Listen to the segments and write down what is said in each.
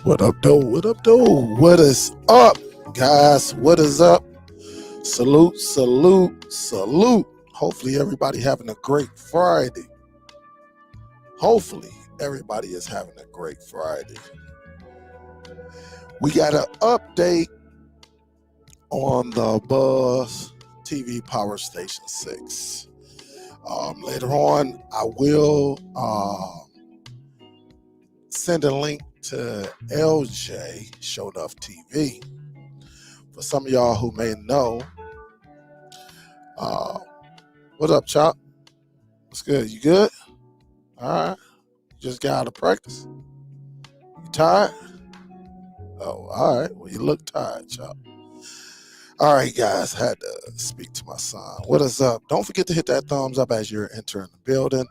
What up, though? What up, though? What is up, guys? What is up? Salute, salute, salute. Hopefully, everybody having a great Friday. Hopefully, everybody is having a great Friday. We got an update on the Buzz TV Power Station 6. Later on, I will send a link to LJ Show Enough TV. For some of y'all who may know, what up, Chop? What's good? You good? All right. Just got out of practice. You tired? Oh, all right. Well, you look tired, Chop. All right, guys. Had to speak to my son. What is up? Don't forget to hit that thumbs up as you're entering the building.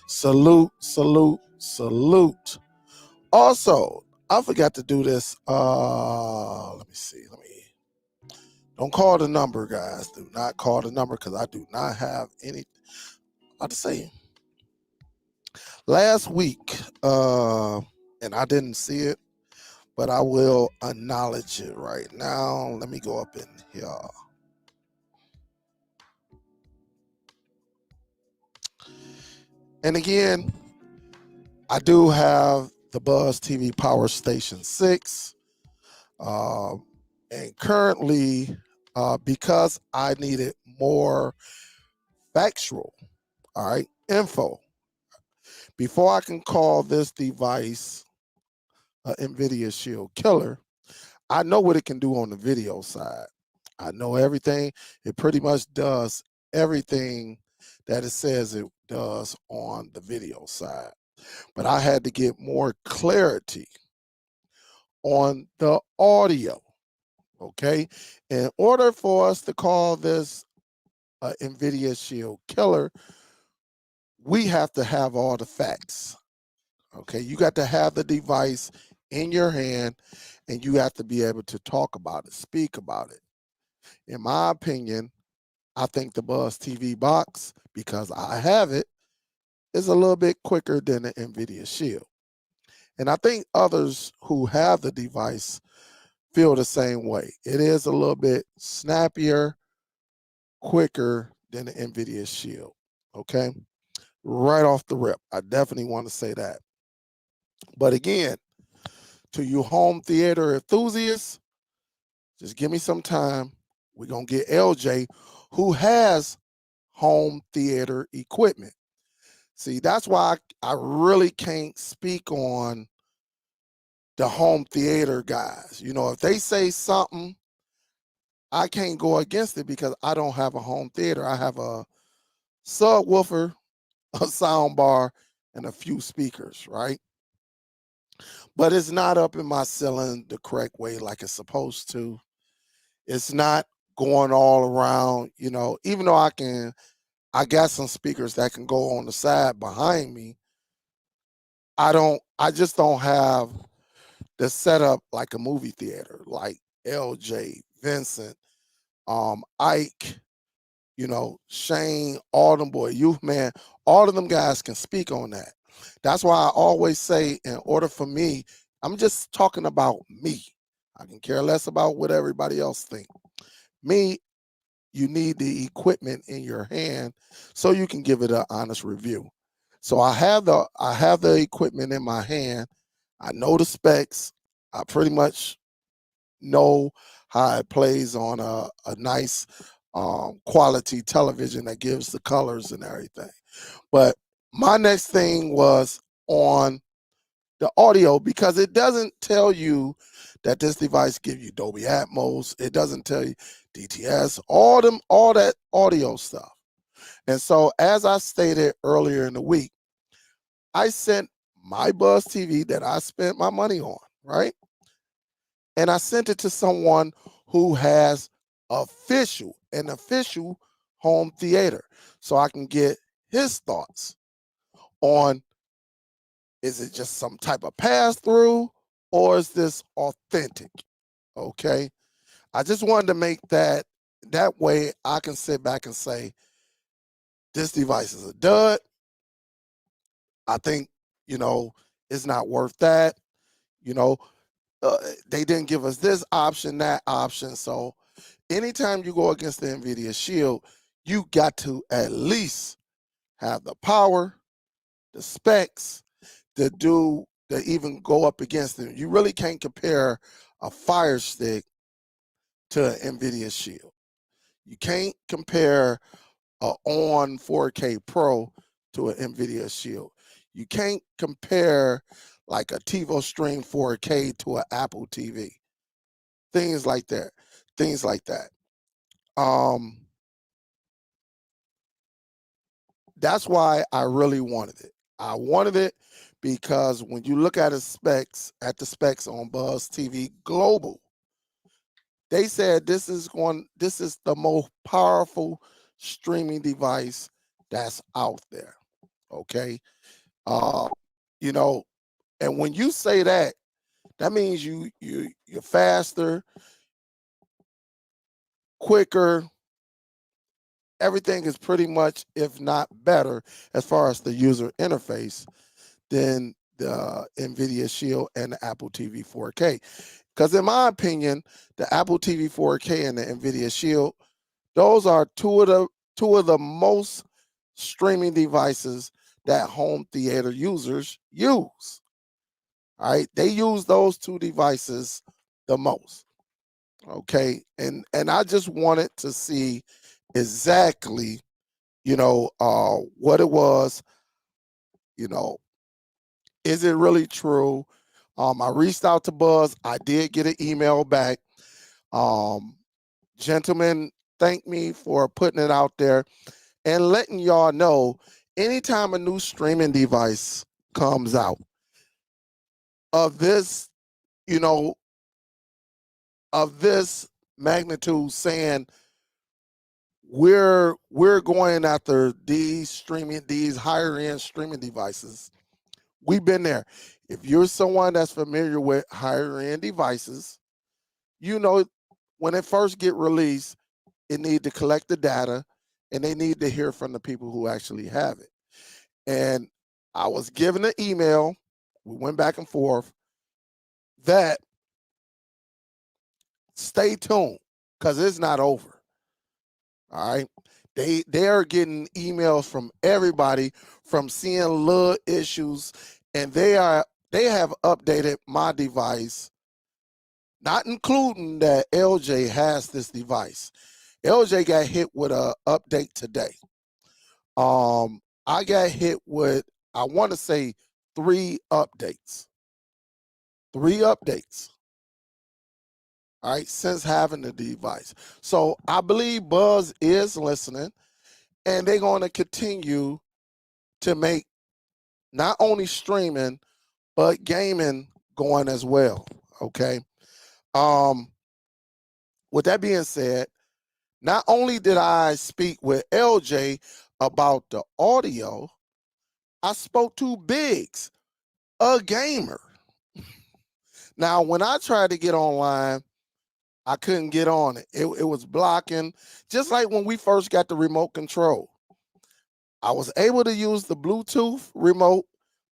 Salute, salute, salute. Also, I forgot to do this. Let me see. Don't call the number, guys. Do not call the number because I do not have any. I'd say last week, and I didn't see it, but I will acknowledge it right now. Let me go up in here. And again, I do have the Buzz TV Power Station 6. And currently, because I needed more factual, all right, info, before I can call this device NVIIA Shield Killer, I know what it can do on the video side. I know everything. It pretty much does everything that it says it does on the video side. But I had to get more clarity on the audio, okay? In order for us to call this NVIDIA Shield Killer, we have to have all the facts, okay? You got to have the device in your hand, and you have to be able to talk about it, speak about it. In my opinion, I think the Buzz TV box, because I have it, is a little bit quicker than the NVIDIA Shield. And I think others who have the device feel the same way. It is a little bit snappier, quicker than the NVIDIA Shield, okay? Right off the rip, I definitely want to say that. But again, to you home theater enthusiasts, just give me some time. We're going to get LJ, who has home theater equipment. See, that's why I really can't speak on the home theater guys. You know, if they say something, I can't go against it because I don't have a home theater. I have a subwoofer, a sound bar, and a few speakers, right? But it's not up in my ceiling the correct way like it's supposed to. It's not going all around, you know, even though I got some speakers that can go on the side behind me. I just don't have the setup like a movie theater, like LJ, Vincent, Ike, you know, Shane, all them boy, Youth Man, all of them guys can speak on that. That's why I always say, in order for me, I'm just talking about me. I can care less about what everybody else think. Me, you need the equipment in your hand so you can give it an honest review. So I have the equipment in my hand. I know the specs. I pretty much know how it plays on a nice quality television that gives the colors and everything. But my next thing was on the audio, because it doesn't tell you that this device gives you Dolby Atmos. It doesn't tell you DTS, all that audio stuff. And so, as I stated earlier in the week, I sent my Buzz TV that I spent my money on, right? And I sent it to someone who has an official home theater, so I can get his thoughts on, is it just some type of pass through or is this authentic? Okay. I just wanted to make that way I can sit back and say, this device is a dud. I think, you know, it's not worth that. You know, they didn't give us this option, that option. So anytime you go against the NVIDIA Shield, you got to at least have the power, the specs to even go up against them. You really can't compare a Fire Stick to an NVIDIA Shield. You can't compare a ON 4K Pro to an NVIDIA Shield. You can't compare like a TiVo Stream 4K to an Apple TV. Things like that. Things like that. That's why I really wanted it. I wanted it because when you look at the specs on Buzz TV Global, they said this is the most powerful streaming device that's out there. Okay. You know, and when you say that, that means you're faster, quicker. Everything is pretty much, if not better, as far as the user interface than the NVIDIA Shield and the Apple TV 4K. Because in my opinion, the Apple TV 4K and the NVIDIA Shield, those are two of the most streaming devices that home theater users use. All right, they use those two devices the most. Okay, and I just wanted to see exactly, what it was. Is it really true? I reached out to Buzz. I did get an email back. Gentlemen, thank me for putting it out there and letting y'all know anytime a new streaming device comes out of this, of this magnitude, saying we're going after these higher end streaming devices. We've been there. If you're someone that's familiar with higher end devices, when it first get released, it need to collect the data and they need to hear from the people who actually have it. And I was given an email, we went back and forth, that stay tuned because it's not over. All right. They are getting emails from everybody from seeing little issues, and they have updated my device, not including that LJ has this device. LJ got hit with a update today. I got hit with, I want to say, 3 updates. 3 updates. All right, since having the device. So I believe Buzz is listening, and they're going to continue to make not only streaming but gaming going as well. Okay. With that being said, not only did I speak with LJ about the audio, I spoke to Biggs, a gamer. Now, when I tried to get online, I couldn't get on it. It was blocking, just like when we first got the remote control. I was able to use the Bluetooth remote,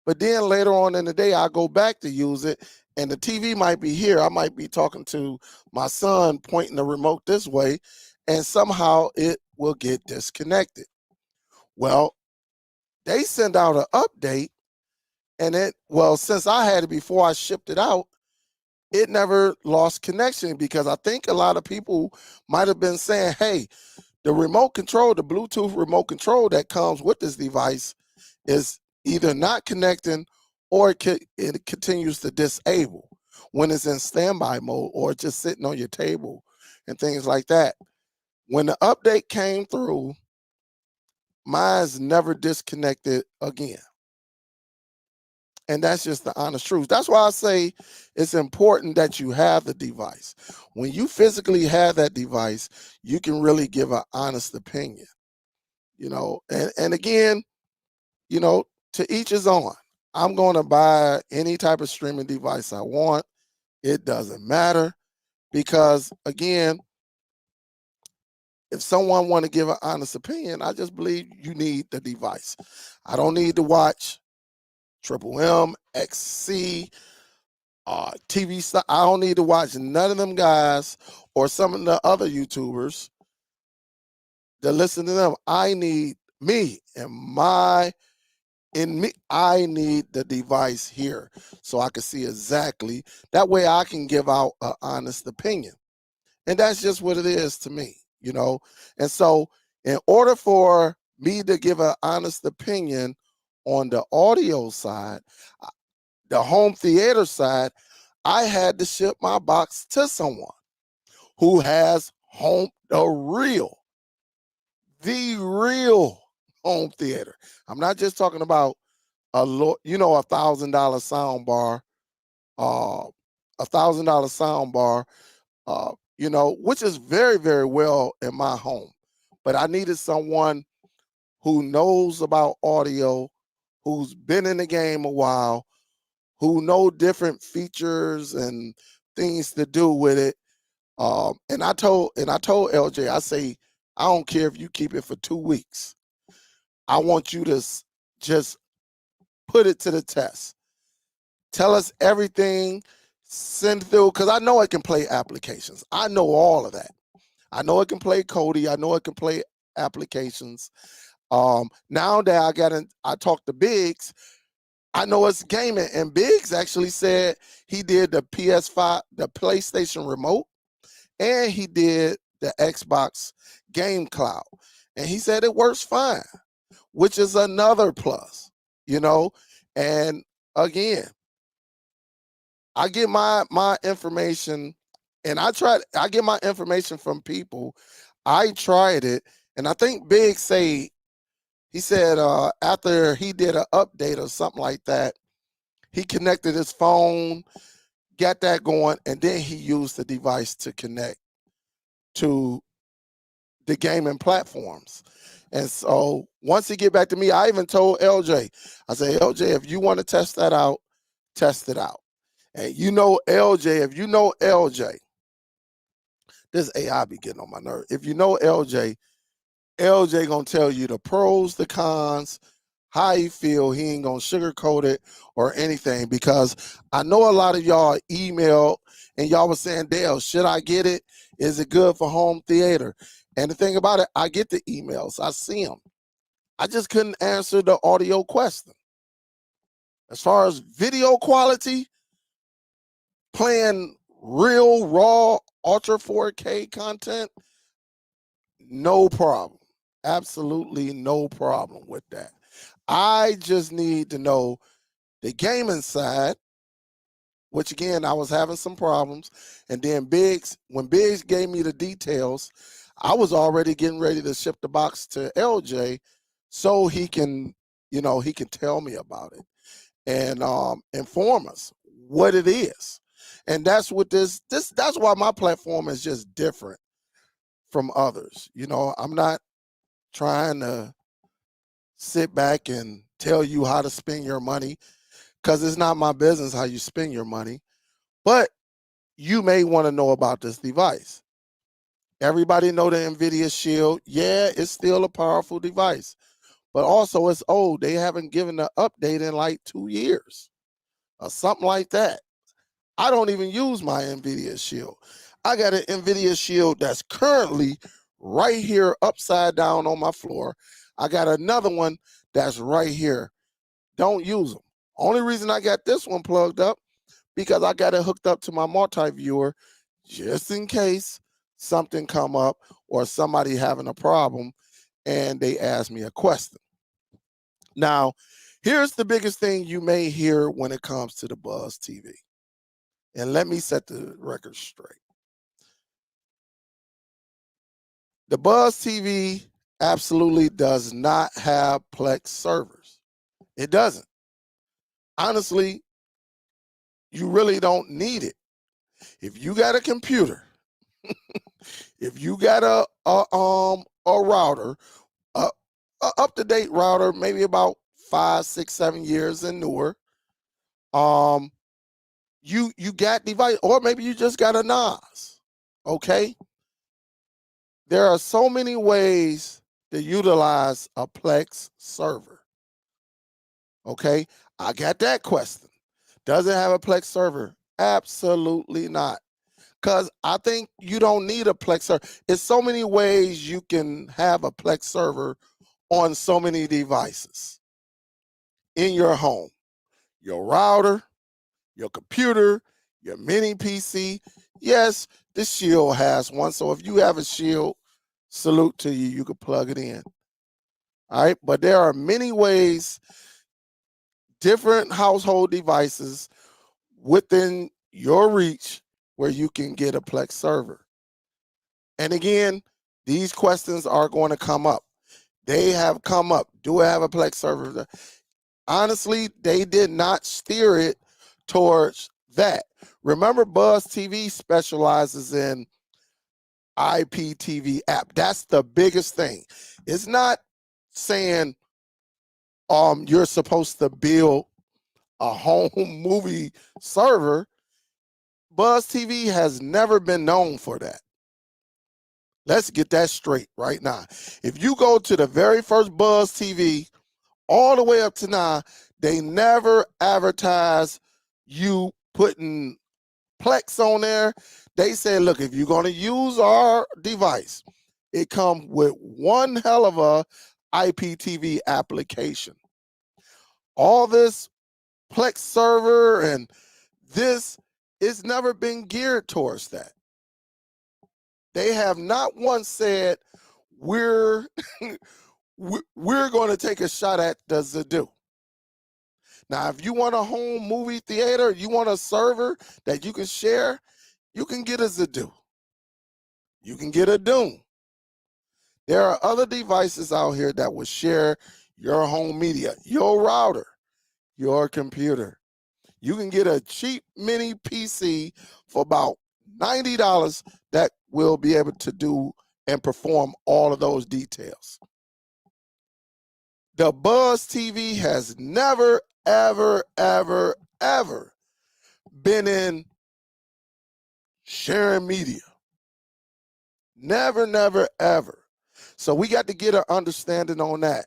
but then later on in the day, I go back to use it, and the TV might be here. I might be talking to my son, pointing the remote this way, and somehow it will get disconnected. Well, they send out an update, and since I had it before I shipped it out, it never lost connection, because I think a lot of people might have been saying, hey, the remote control, the Bluetooth remote control that comes with this device is either not connecting, or it continues to disable when it's in standby mode or just sitting on your table and things like that. When the update came through, mine's never disconnected again. And that's just the honest truth. That's why I say it's important that you have the device. When you physically have that device, you can really give an honest opinion. And again, to each his own. I'm going to buy any type of streaming device I want. It doesn't matter, because again, if someone want to give an honest opinion, I just believe you need the device. I don't need to watch Triple M, XC, TV stuff. I don't need to watch none of them guys or some of the other YouTubers to listen to them. I need me and I need the device here so I can see exactly. That way I can give out an honest opinion. And that's just what it is to me, you know. And so in order for me to give an honest opinion on the audio side, the home theater side, I had to ship my box to someone who has the real home theater. I'm not just talking about $1,000 sound bar, $1,000 sound bar, which is very, very well in my home. But I needed someone who knows about audio, who's been in the game a while, who know different features and things to do with it. And I told LJ, I say, I don't care if you keep it for 2 weeks. I want you to just put it to the test. Tell us everything, send through, because I know it can play applications. I know all of that. I know it can play Kodi. I know it can play applications. Now that I talked to Biggs, I know it's gaming. And Biggs actually said he did the PS5, the PlayStation remote, and he did the Xbox Game Cloud. And he said it works fine, which is another plus, And again, I get my information, and I get my information from people. I tried it, and I think Big he said after he did an update or something like that, he connected his phone, got that going, and then he used the device to connect to the gaming platforms. And so once he get back to me, I even told LJ, I said, LJ, if you want to test that out, test it out. And LJ, if you know LJ, this AI be getting on my nerve. If you know LJ gonna tell you the pros, the cons, how he feel. He ain't gonna sugarcoat it or anything, because I know a lot of y'all emailed and y'all was saying, Dale, should I get it? Is it good for home theater? And the thing about it, I get the emails, I see them. I just couldn't answer the audio question. As far as video quality, playing real, raw, ultra 4K content, no problem. Absolutely no problem with that. I just need to know the gaming side, which again, I was having some problems. And then when Biggs gave me the details, I was already getting ready to ship the box to LJ so he can tell me about it and inform us what it is. And that's what that's why my platform is just different from others. I'm not trying to sit back and tell you how to spend your money, because it's not my business how you spend your money. But you may want to know about this device. Everybody know the NVIIA Shield. Yeah, it's still a powerful device, but also it's old. They haven't given an update in like 2 years or something like that. I don't even use my NVIDIA Shield. I got an NVIDIA Shield that's currently right here upside down on my floor. I got another one that's right here. Don't use them. Only reason I got this one plugged up, because I got it hooked up to my multi-viewer just in case something come up or somebody having a problem and they ask me a question. Now, here's the biggest thing you may hear when it comes to the Buzz TV. And let me set the record straight. The Buzz TV absolutely does not have Plex servers. It doesn't. Honestly, you really don't need it. If you got a computer, if you got a router, a up-to-date router, maybe about 5, 6, 7 years and newer, you got device, or maybe you just got a NAS. Okay, there are so many ways to utilize a Plex server. Okay, I got that question. Does it have a Plex server? Absolutely not. Because I think you don't need a Plex server. There's so many ways you can have a Plex server on so many devices in your home. Your router, your computer, your mini PC. Yes, the Shield has one. So if you have a Shield, salute to you. You can plug it in. All right. But there are many ways, different household devices within your reach where you can get a Plex server. And again, these questions are going to come up. They have come up. Do I have a Plex server? Honestly, they did not steer it towards that. Remember, Buzz TV specializes in IPTV app. That's the biggest thing. It's not saying you're supposed to build a home movie server. Buzz TV has never been known for that. Let's get that straight right now. If you go to the very first Buzz TV all the way up to now, they never advertise you putting Plex on there. They said, look, if you're going to use our device, it comes with one hell of a IPTV application. All this Plex server and this, it's never been geared towards that. They have not once said, we're going to take a shot at the Zadu. Now, if you want a home movie theater, you want a server that you can share, you can get a Zadu. You can get a Doom. There are other devices out here that will share your home media, your router, your computer. You can get a cheap mini PC for about $90 that will be able to do and perform all of those details. The Buzz TV has never, ever, ever, ever been in sharing media. Never, never, ever. So we got to get an understanding on that.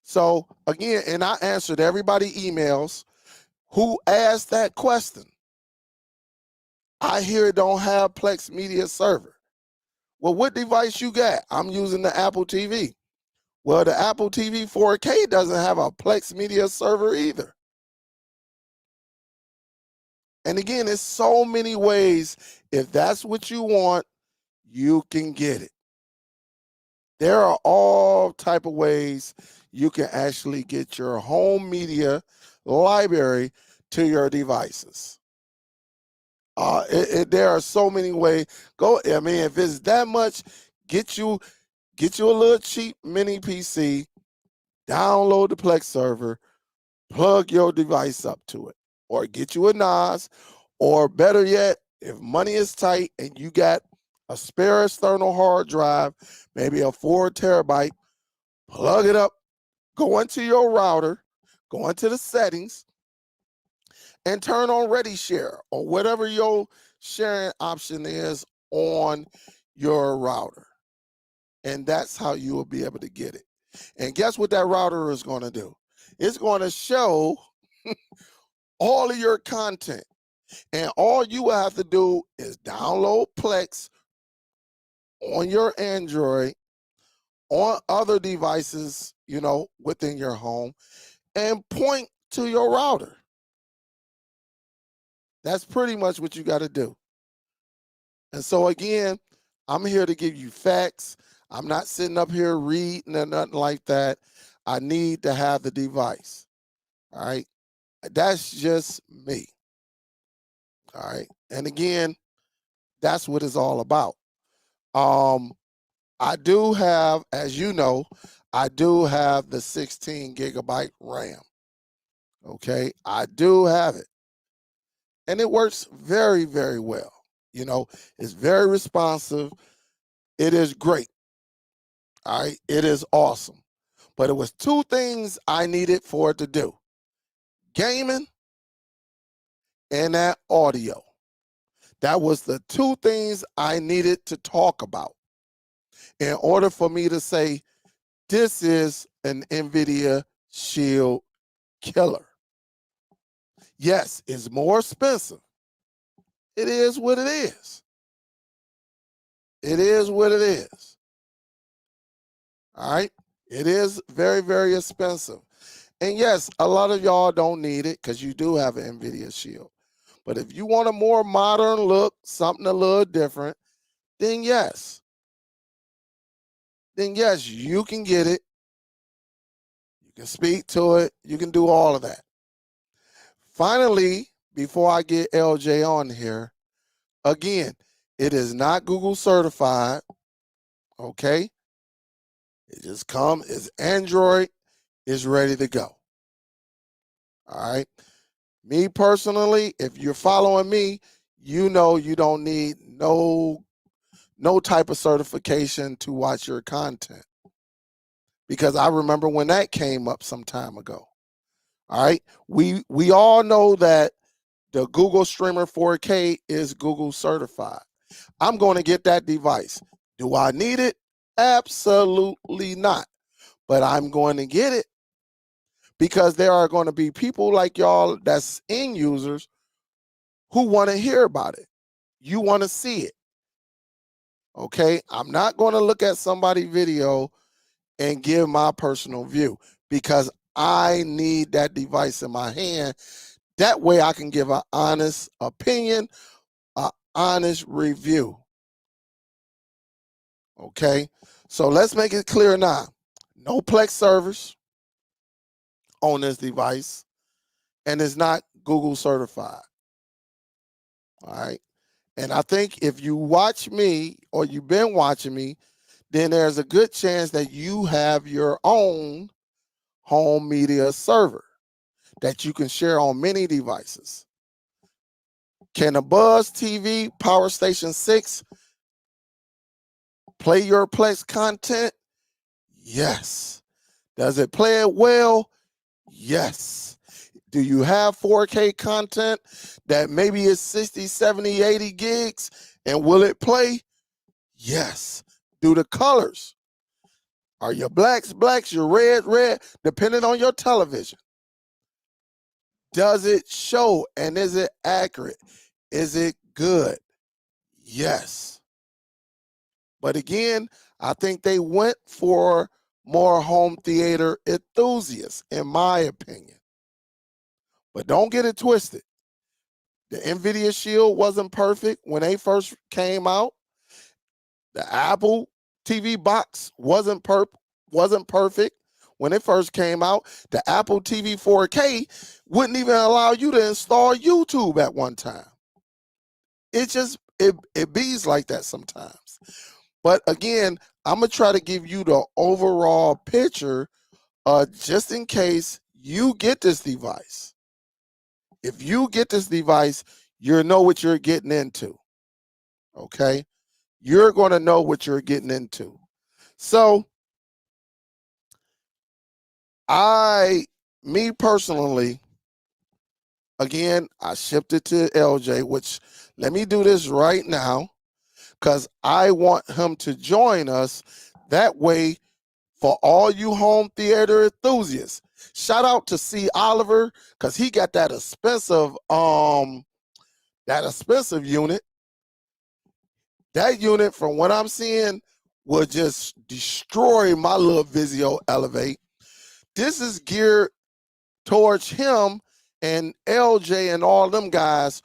So again, and I answered everybody emails who asked that question. I hear it don't have Plex Media Server. Well, what device you got? I'm using the Apple TV. Well, the Apple TV 4K doesn't have a Plex Media Server either. And again, there's so many ways. If that's what you want, you can get it. There are all type of ways you can actually get your home media library to your devices. There are so many ways. I mean, if it's that much, get you a little cheap mini PC, download the Plex server, plug your device up to it, or get you a NAS, or better yet, if money is tight and you got a spare external hard drive, maybe a 4 terabyte, plug it up, go into your router, go into the settings, and turn on Ready Share or whatever your sharing option is on your router. And that's how you will be able to get it. And guess what that router is going to do? It's going to show all of your content. And all you have to do is download Plex on your Android, on other devices, within your home, and point to your router. That's pretty much what you got to do. And so again, I'm here to give you facts. I'm not sitting up here reading or nothing like that. I need to have the device. All right. That's just me. All right. And again, that's what it's all about. I do have, as you know, I do have the 16 gigabyte RAM. Okay. I do have it. And it works very, very well. It's very responsive. It is great. All right. It is awesome. But it was two things I needed for it to do: gaming and that audio. That was the two things I needed to talk about in order for me to say, this is an NVIDIA Shield killer. Yes, it's more expensive. It is what it is. It is what it is. All right. It is very, very expensive. And yes, a lot of y'all don't need it because you do have an NVIDIA Shield. But if you want a more modern look, something a little different, then yes. Then yes, you can get it. You can speak to it. You can do all of that. Finally, before I get LJ on here, again, it is not Google certified. Okay. It just comes, it's Android, is ready to go. All right. Me personally, if you're following me, you know you don't need no type of certification to watch your content. Because I remember when that came up some time ago. All right. We all know that the Google Streamer 4K is Google certified. I'm going to get that device. Do I need it? Absolutely not. But I'm going to get it because there are going to be people like y'all that's end users who want to hear about it. You want to see it. Okay. I'm not going to look at somebody's video and give my personal view because I need that device in my hand. That way I can give an honest opinion, an honest review. Okay. So let's make it clear now. No Plex servers on this device, and it's not Google certified. All right. And I think if you watch me or you've been watching me, then there's a good chance that you have your own home media server that you can share on many devices. Can a Buzz TV Power Station 6 play your Plex content? Yes. Does it play it well? Yes. Do you have 4K content that maybe is 60, 70, 80 gigs? And will it play? Yes. Do the colors? Are your blacks, your red, depending on your television? Does it show and is it accurate? Is it good? Yes. But again, I think they went for more home theater enthusiasts, in my opinion. But don't get it twisted. The NVIDIA Shield wasn't perfect when they first came out. The Apple TV box wasn't perfect when it first came out. The Apple TV 4K wouldn't even allow you to install YouTube at one time. It just it bees like that sometimes. But again, I'm gonna try to give you the overall picture, just in case you get this device. If you get this device, you know what you're getting into. Okay, you're gonna know what you're getting into. So, me personally, again, I shipped it to LJ. Which let me do this right now because I want him to join us. That way, for all you home theater enthusiasts, shout out to C. Oliver because he got that expensive unit. That unit, from what I'm seeing, will just destroy my little Vizio Elevate. This is geared towards him and LJ and all them guys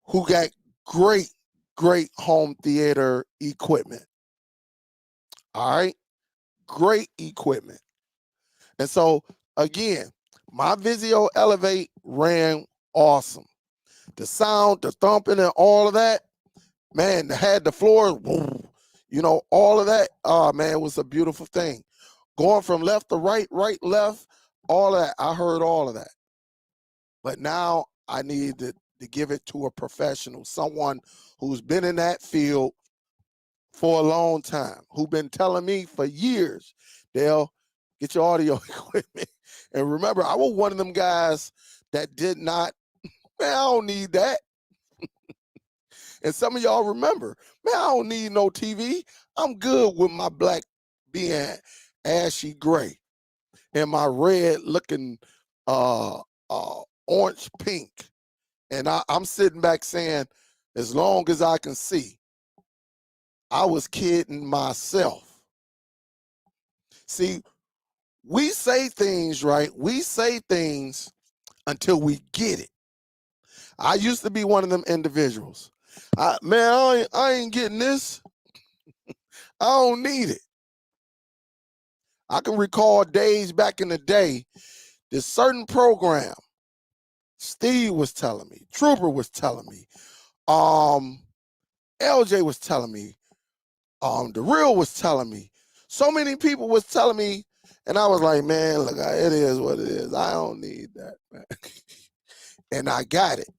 who got great home theater equipment. All right, great equipment. And so again, my Vizio Elevate ran awesome. The sound, the thumping, and all of that, man, had the floor, all of that. Oh man, it was a beautiful thing. Going from left to right, left, all of that. I heard all of that. But now I need to give it to a professional, someone who's been in that field for a long time, who's been telling me for years, Dale, get your audio equipment. And remember, I was one of them guys that did not, man, I don't need that. And some of y'all remember, man, I don't need no TV. I'm good with my black being ashy gray and my red looking orange pink. And I'm sitting back saying, as long as I can see, I was kidding myself. See, we say things, right? We say things until we get it. I used to be one of them individuals. Man, I ain't getting this. I don't need it. I can recall days back in the day, this certain program, Steve was telling me, Trooper was telling me, LJ was telling me, The Real was telling me. So many people was telling me, and I was like, man, look, it is what it is. I don't need that, man. And I got it.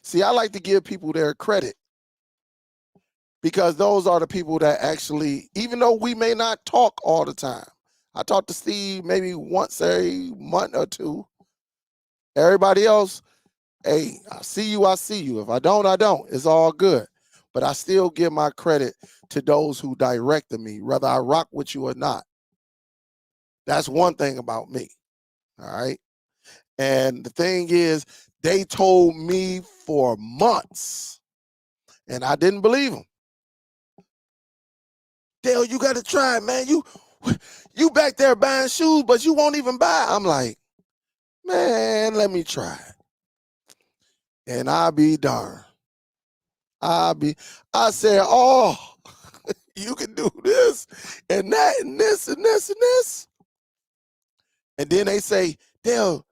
See, I like to give people their credit because those are the people that actually, even though we may not talk all the time, I talk to Steve maybe once every month or two. Everybody else, hey, I see you, I see you. If I don't, I don't. It's all good. But I still give my credit to those who directed me, whether I rock with you or not. That's one thing about me. All right. And the thing is, they told me for months, and I didn't believe them. Dale, you got to try it, man. You back there buying shoes, but you won't even buy. I'm like, man, let me try it. And I'll be darned. I said, oh, you can do this and that and this and this and this. And then they say, Dale,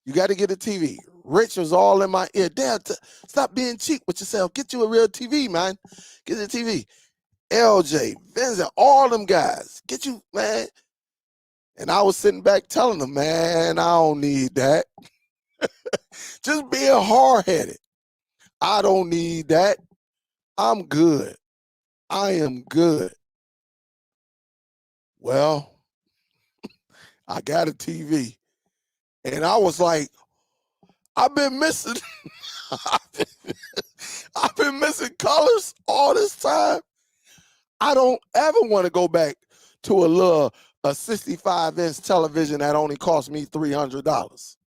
you got to get a TV. Rich was all in my ear. Dale, stop being cheap with yourself. Get you a real TV, man. Get a TV. LJ, Vincent, all them guys. Get you, man. And I was sitting back telling them, man, I don't need that. Just being hard-headed. I don't need that. I'm good. I am good. Well, I got a TV. And I was like, I've been missing. I've been missing colors all this time. I don't ever want to go back to a 65-inch television that only cost me $300,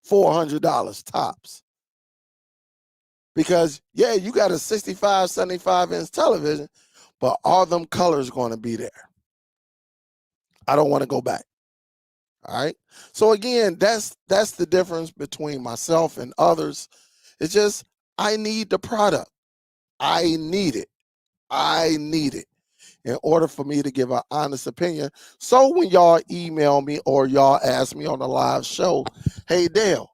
$400 tops. Because, yeah, you got a 65, 75-inch television, but are them colors going to be there? I don't want to go back. All right. So again, that's the difference between myself and others. It's just, I need the product. I need it. I need it in order for me to give an honest opinion. So when y'all email me or y'all ask me on the live show, hey, Dale,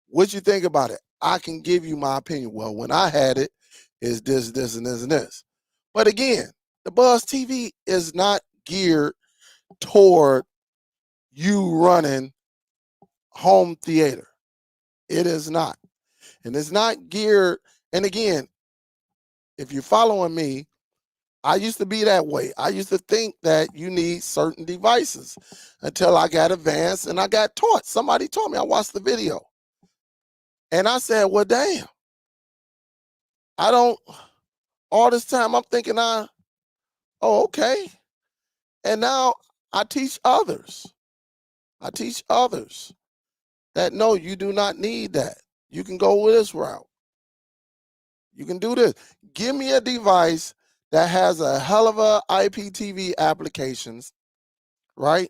what you think about it? I can give you my opinion. Well, when I had it, is this, this, and this, and this. But again, the Buzz TV is not geared toward you running home theater. It is not. And it's not geared. And again, if you're following me, I used to be that way. I used to think that you need certain devices until I got advanced and I got taught. Somebody told me, I watched the video. And I said, well, damn. I don't, all this time I'm thinking, oh, okay. And now I teach others. I teach others that no, you do not need that. You can go with this route. You can do this. Give me a device that has a hell of a IPTV applications, right?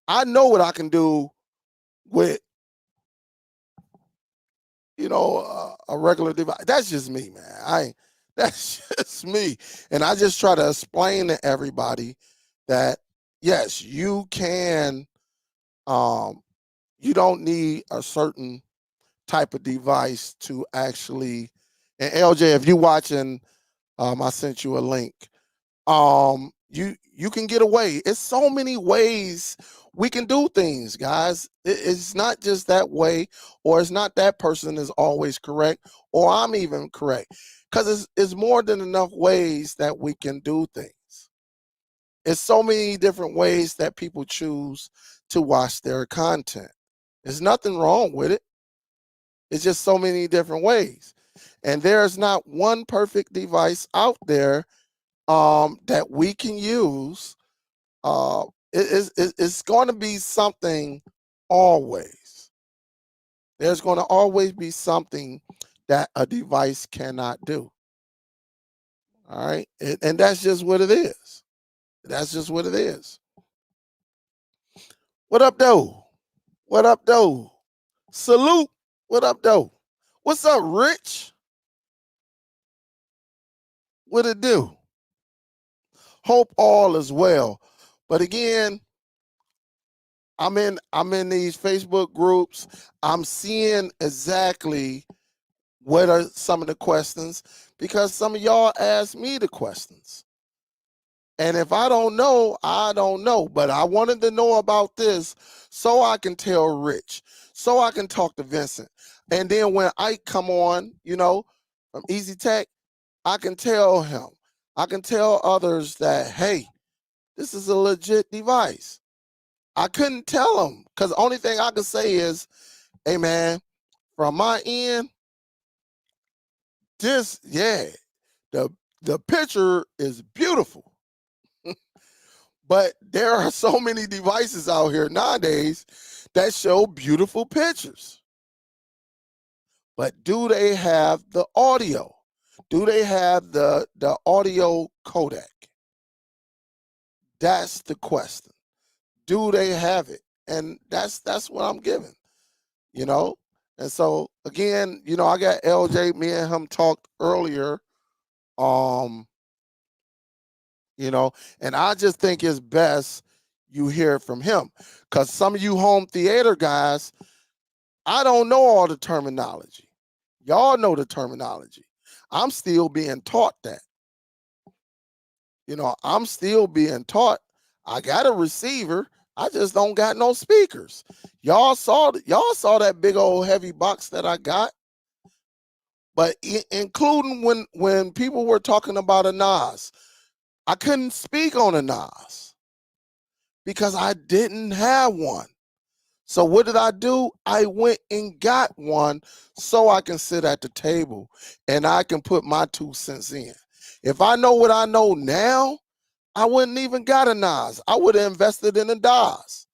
I know what I can do with, a regular device. That's just me, man. That's just me. And I just try to explain to everybody that yes, you can, you don't need a certain type of device to actually, and LJ, if you're watching, I sent you a link. You can get away. It's so many ways we can do things, guys. It's not just that way, or it's not that person is always correct, or I'm even correct. Because it's more than enough ways that we can do things. It's so many different ways that people choose to watch their content. There's nothing wrong with it. It's just so many different ways. And there's not one perfect device out there that we can use. It's going to be something always. There's going to always be something that a device cannot do. All right. And that's just what it is. That's just what it is. What up, though? What up, though? Salute. What up, though? What's up, Rich? What it do? Hope all is well. But again, I'm in these Facebook groups. I'm seeing exactly what are some of the questions because some of y'all asked me the questions. And if I don't know, I don't know. But I wanted to know about this so I can tell Rich, so I can talk to Vincent. And then when Ike come on, from Easy Tech, I can tell him. I can tell others that, hey, this is a legit device. I couldn't tell them because the only thing I could say is, hey, man, from my end, the picture is beautiful. But there are so many devices out here nowadays that show beautiful pictures. But do they have the audio? Do they have the audio codec? That's the question. Do they have it? And that's what I'm giving, And so again, I got LJ, me and him talked earlier. And I just think it's best you hear it from him. Because some of you home theater guys, I don't know all the terminology. Y'all know the terminology. I'm still being taught that. I'm still being taught. I got a receiver. I just don't got no speakers. Y'all saw that big old heavy box that I got. But including when people were talking about a NAS, I couldn't speak on a NAS because I didn't have one. So what did I do? I went and got one so I can sit at the table and I can put my 2 cents in. If I know what I know now, I wouldn't even got a NAS. I would have invested in a DAS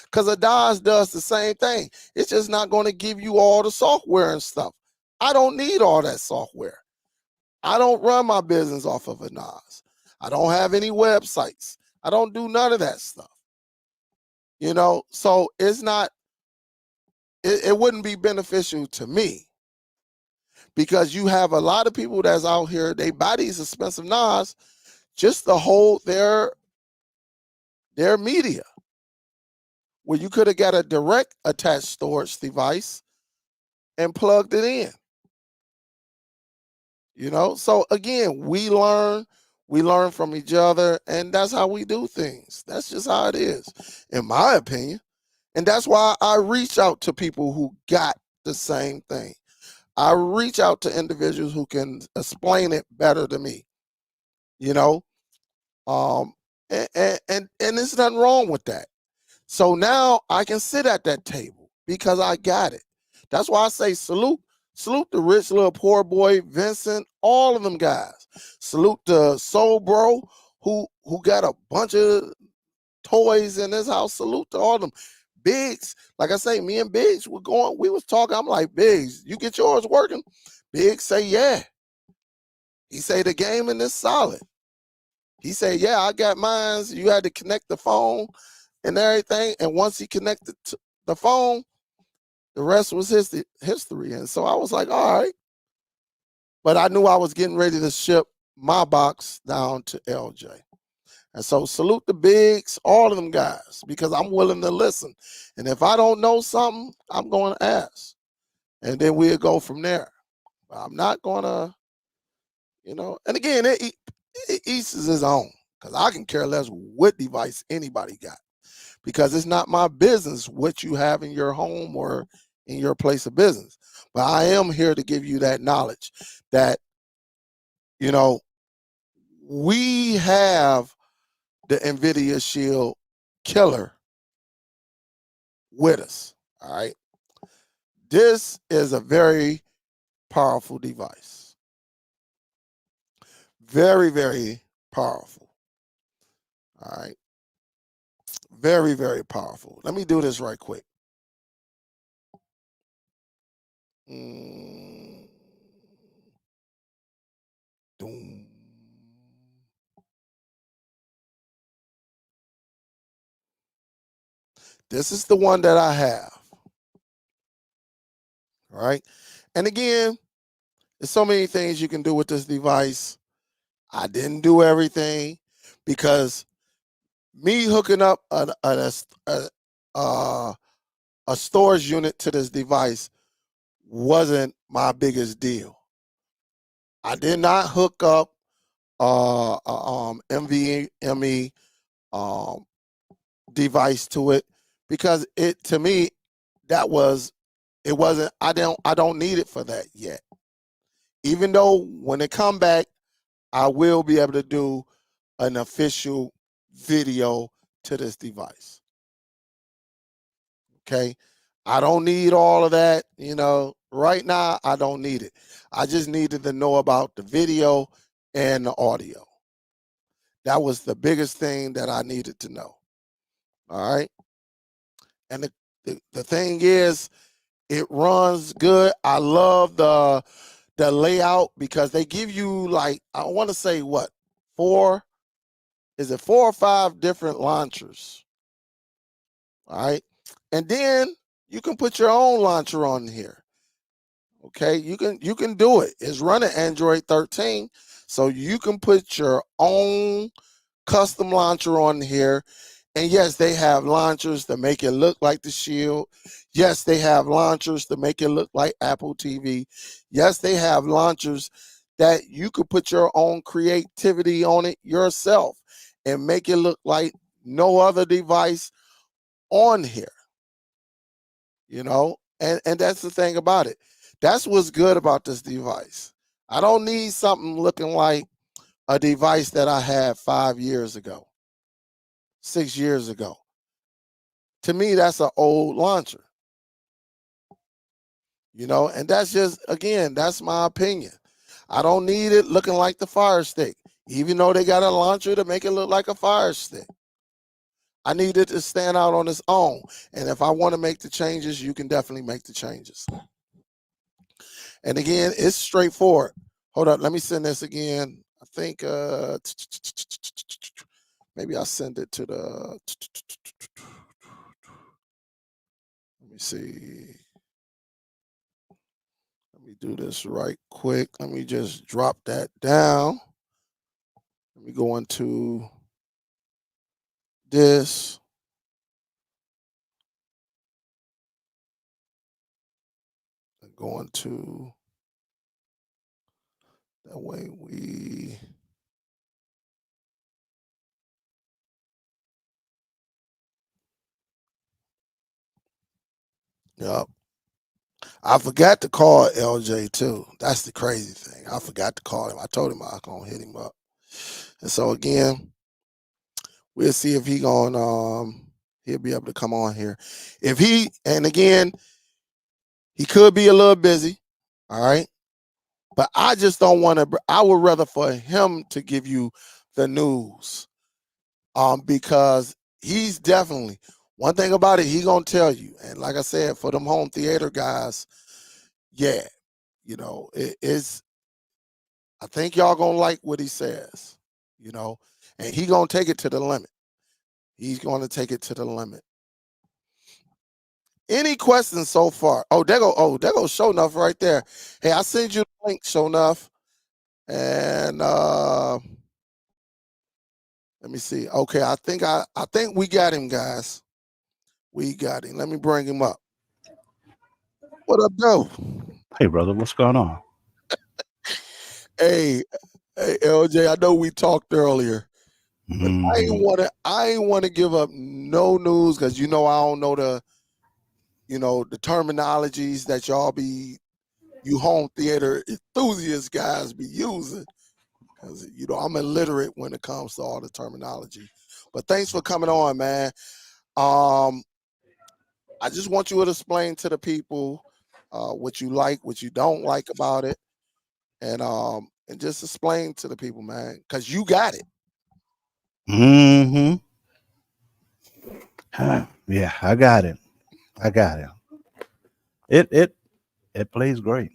because a DAS does the same thing. It's just not going to give you all the software and stuff. I don't need all that software. I don't run my business off of a NAS. I don't have any websites. I don't do none of that stuff. So it's not, it wouldn't be beneficial to me because you have a lot of people that's out here, they buy these expensive NAS just to hold their media, where you could have got a direct attached storage device and plugged it in. So again, we learn from each other, and that's how we do things. That's just how it is, in my opinion. And that's why I reach out to people who got the same thing. I reach out to individuals who can explain it better than me, and there's nothing wrong with that. So now I can sit at that table because I got it. That's why I say salute the rich little poor boy, Vincent, all of them guys. Salute the soul bro who got a bunch of toys in his house. Salute to all them. Biggs, like I say, me and Biggs we was talking. I'm like, Biggs, you get yours working? Biggs say, yeah. He say the gaming is solid. He said, yeah, I got mine. You had to connect the phone and everything. And once he connected to the phone, the rest was history. And so I was like, all right. But I knew I was getting ready to ship my box down to LJ. And so salute the Bigs, all of them guys, because I'm willing to listen. And if I don't know something, I'm going to ask. And then we'll go from there. But I'm not going to, and again, each is his own, because I can care less what device anybody got, because it's not my business what you have in your home or in your place of business. But I am here to give you that knowledge that, we have the NVIDIA Shield killer with us. All right. This is a very powerful device. Very, very powerful. All right. Very, very powerful. Let me do this right quick. Mm, doom. This is the one that I have. Right. And again, there's so many things you can do with this device. I didn't do everything because me hooking up a storage unit to this device wasn't my biggest deal. I did not hook up NVMe um, device to it because it to me that was it wasn't I don't need it for that yet. Even though when it come back, I will be able to do an official video to this device. Okay. I don't need all of that, right now I don't need it. I just needed to know about the video and the audio. That was the biggest thing that I needed to know. All right. And the thing is, it runs good. I love the layout because they give you like, I want to say what, four or five different launchers. All right. And then you can put your own launcher on here. Okay, you can do it. It's running Android 13, so you can put your own custom launcher on here. And yes, they have launchers to make it look like the Shield. Yes, they have launchers to make it look like Apple TV. Yes, they have launchers that you could put your own creativity on it yourself and make it look like no other device on here. And that's the thing about it. That's what's good about this device. I don't need something looking like a device that I had 5 years ago, 6 years ago. To me, that's an old launcher, and that's just, again, that's my opinion. I don't need it looking like the Fire Stick, even though they got a launcher to make it look like a Fire Stick. I need it to stand out on its own. And if I want to make the changes, you can definitely make the changes. And again, it's straightforward. Hold up, let me send this again. I think maybe I'll send it to the, let me see. Let me do this right quick. Let me just drop that down. Let me go into this. Go into, that way we, yep. I forgot to call LJ too. That's the crazy thing. I forgot to call him. I told him I was gonna hit him up. And so again, we'll see if he'll be able to come on here. And again, he could be a little busy. All right. But I just don't want to, I would rather for him to give you the news. Because he's definitely, one thing about it, he gonna tell you. And like I said, for them home theater guys, yeah, it is, I think y'all gonna like what he says, and he gonna take it to the limit. He's gonna take it to the limit. Any questions so far? There go Show Enough right there. Hey, I send you the link, Show Enough. And let me see. Okay, I think we got him, guys. We got him. Let me bring him up. What up, Joe? Hey, brother, what's going on? Hey, LJ, I know we talked earlier, but I ain't want to give up no news because I don't know the terminologies that you home theater enthusiast guys be using. Because I'm illiterate when it comes to all the terminology. But thanks for coming on, man. I just want you to explain to the people what you like, what you don't like about it, and just explain to the people, man, because you got it. Yeah, I got it. I got it. it plays great.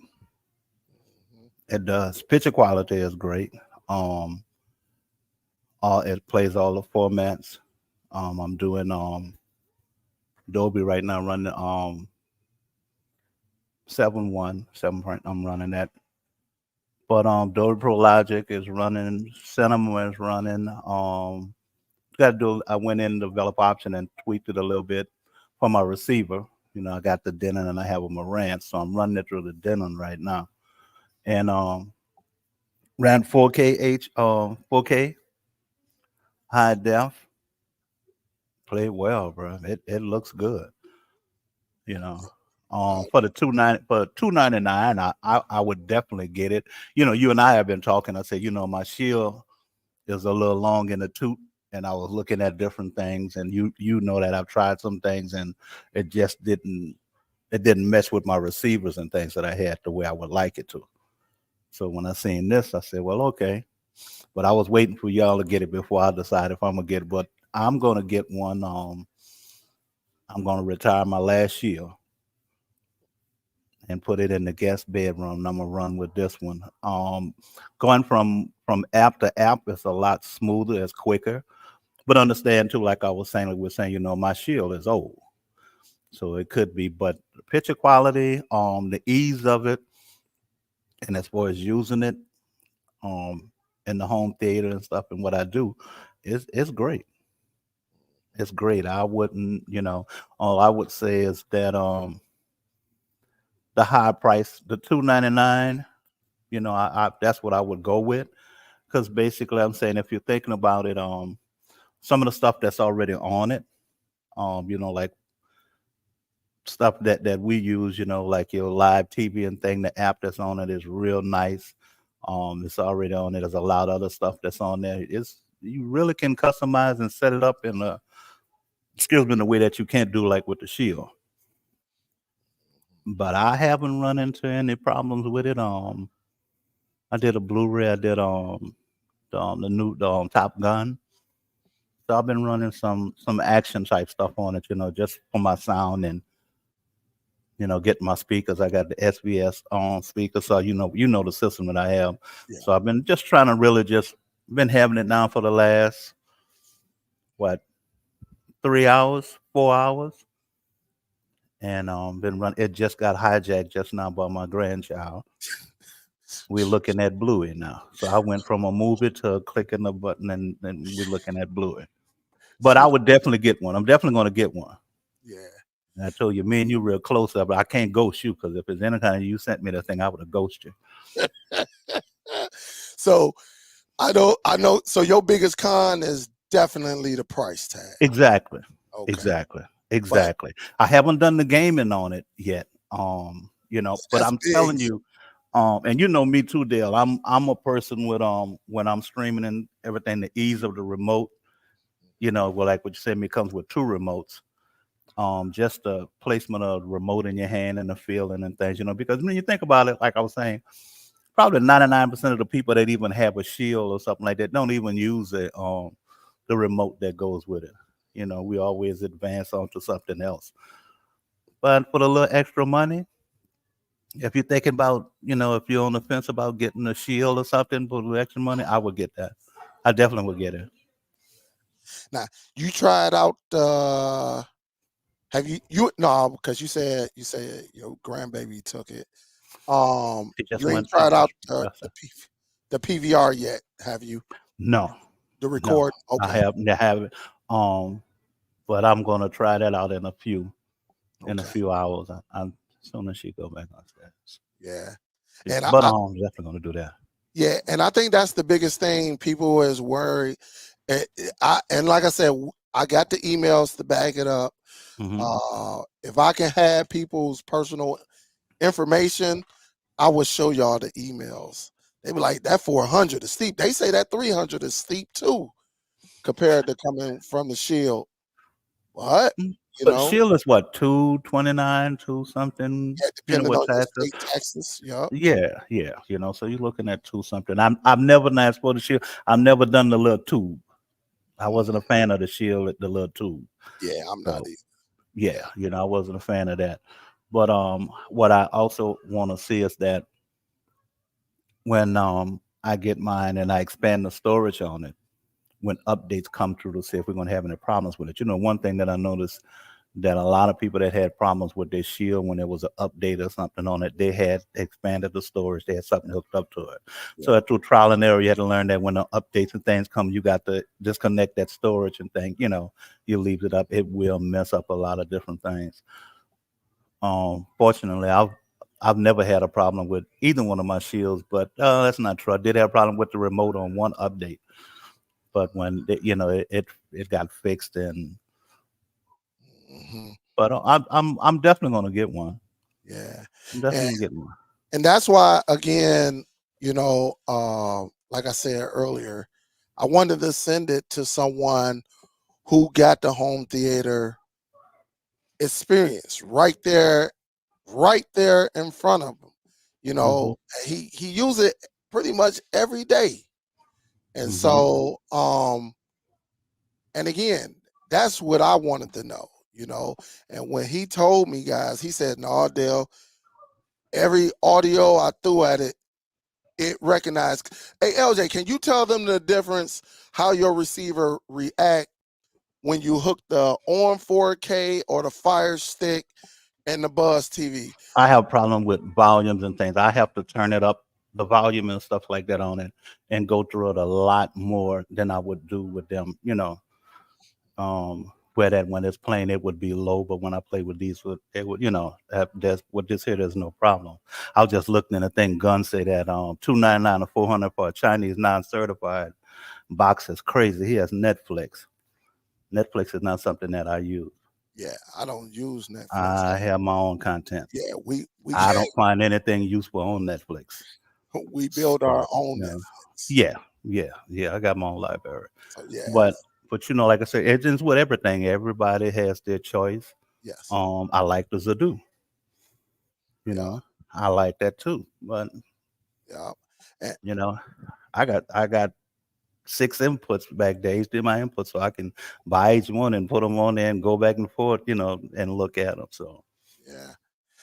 Mhm. It does. Picture quality is great. Um, it plays all the formats. I'm doing Dolby right now, running 7.1. I'm running that. But Dolby Pro Logic is running. Cinema is running. Got to do. I went in the develop option and tweaked it a little bit for my receiver. I got the Denon and I have a Marantz, so I'm running it through the Denon right now. And ran 4K 4K high def. Played well, bro. It looks good. You know. Uh, For the 299, I would definitely get it. You and I have been talking. I said, my Shield is a little long in the tooth, and I was looking at different things, and you know that I've tried some things, and it just didn't mess with my receivers and things that I had the way I would like it to. So when I seen this, I said, well, okay. But I was waiting for y'all to get it before I decide if I'm gonna get it. But I'm gonna get one. I'm gonna retire my last year and put it in the guest bedroom. And I'm gonna run with this one. Going from app to app is a lot smoother, it's quicker. But understand too, like I was saying, like we're saying, my Shield is old, so it could be. But the picture quality, the ease of it, and as far as using it, um, in the home theater and stuff, and what I do, it's great. It's great. I wouldn't, all I would say is that the high price, the 299, I that's what I would go with. Because basically I'm saying if you're thinking about it, some of the stuff that's already on it, like stuff that we use, like your live TV and thing, the app that's on it is real nice. It's already on it. There's a lot of other stuff that's on there. It's you really can customize and set it up in a excuse me in a way that you can't do like with the Shield. But I haven't run into any problems with it. I did a Blu-ray. I did the new Top Gun. So I've been running some action type stuff on it, just for my sound and getting my speakers. I got the SVS on speaker, so you know the system that I have. yeah. So I've been just trying to really just been having it now for the last what 3 hours, 4 hours, and been run. It just got hijacked just now by my grandchild. We're looking at Bluey now. So I went from a movie to clicking the button, and we're looking at Bluey. But I would definitely get one. I'm definitely going to get one. Yeah. And I told you, me and you real close up, but I can't ghost you because if it's any kind of you sent me the thing, I would have ghosted you. So I know. So your biggest con is definitely the price tag. Exactly. Okay. Exactly. But Exactly. I haven't done the gaming on it yet. But that's I'm big. telling you, and you know me too, Dale. I'm a person with when I'm streaming and everything, the ease of the remote, well, like what you said, me comes with two remotes. Just the placement of the remote in your hand and the feeling and things, because when you think about it, like I was saying, probably 99% of the people that even have a Shield or something like that don't even use the remote that goes with it. We always advance onto something else. But for a little extra money, if you're thinking about, if you're on the fence about getting a Shield or something for the extra money, I would get that. I definitely would get it. Now you tried out. Have you no? Because you said your grandbaby took it. She just You ain't went. She tried out just requested. the PVR yet, have you? No, The no, record? I Okay. haven't. But I'm gonna try that out in a Okay. few hours. As soon as she go back upstairs. Yeah. Yeah, And but I'm definitely gonna do that. yeah, and I think that's the biggest thing. People is worried. And like I said, I got the emails to back it up. Hmm. If I can have people's personal information, I will show y'all the emails. They be like, that 400 is steep. They say that 300 is steep too, compared to coming from the Shield. What? You But know? Shield is what 229, two something. Yeah, depending With on your taxes. state taxes. Yup. Yeah, yeah. So you're looking at two something. I've never asked for the Shield. I've never done the little tube. I wasn't a fan of the Shield at the little tube. Yeah, I'm not So either. yeah, Yeah. I wasn't a fan of that. But what I also want to see is that when I get mine and I expand the storage on it, when updates come through to see if we're going to have any problems with it. One thing that I noticed that a lot of people that had problems with their Shield when there was an update or something on it, they had expanded the storage. They had something hooked up to it. Yeah. So through trial and error, you had to learn that when the updates and things come, you got to disconnect that storage and think, you leave it up. It will mess up a lot of different things. Fortunately, I've never had a problem with either one of my Shields, but that's not true. I did have a problem with the remote on one update, but when it got fixed. And Mhm. but I'm definitely gonna get one. Yeah. I'm And definitely gonna get one. and that's why again, like I said earlier, I wanted to send it to someone who got the home theater experience right there in front of him. You Hmm. know, he use it pretty much every day. And Hmm. so and again, that's what I wanted to know. And when he told me, guys, he said, "No, Dale, every audio I threw at it, it recognized." Hey, LJ, can you tell them the difference how your receiver react when you hook the on 4K or the Fire Stick and the Buzz TV? I have a problem with volumes and things. I have to turn it up, the volume and stuff like that on it, and go through it a lot more than I would do with them. Where that when it's playing, it would be low, but when I play with these, it would, there's with this here, there's no problem. I was just looking at a thing. Gun say that 299 or 400 for a Chinese non-certified box is crazy. He has Netflix. Netflix is not something that I use. Yeah, I don't use Netflix. I have my own content. Yeah, we I don't find anything useful on Netflix. we build our So, own you know, Netflix. yeah, yeah. I got my own library. So yeah, But like I said, it's just with everything. Everybody has their choice. yes, I like the Zadu. You yeah, know, I like that too. But yeah. And, you know, I got 6 inputs back there. He's did my inputs, so I can buy each one and put them on there and go back and forth. And look at them. So yeah.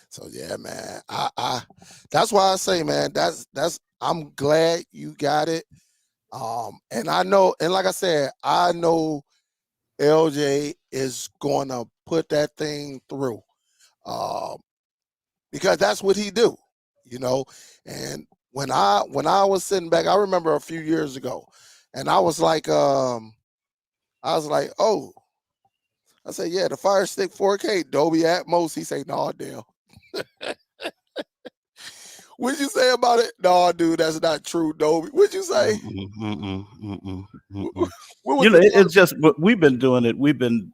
So yeah, man. I that's why I say, man, that's I'm glad you got it. And I know, and like I said, I know LJ is gonna put that thing through. Um, because that's what he do, you know. And when I was sitting back, I remember a few years ago, and I was like, oh, I said, yeah, the Fire Stick 4K Dolby Atmos. He say, no, Dale. What'd you say about it? No, dude, that's not true, Dolby. What'd you say? mm-mm, mm-mm, mm-mm, What, mm-mm. what was the It's just we've been doing it. We've been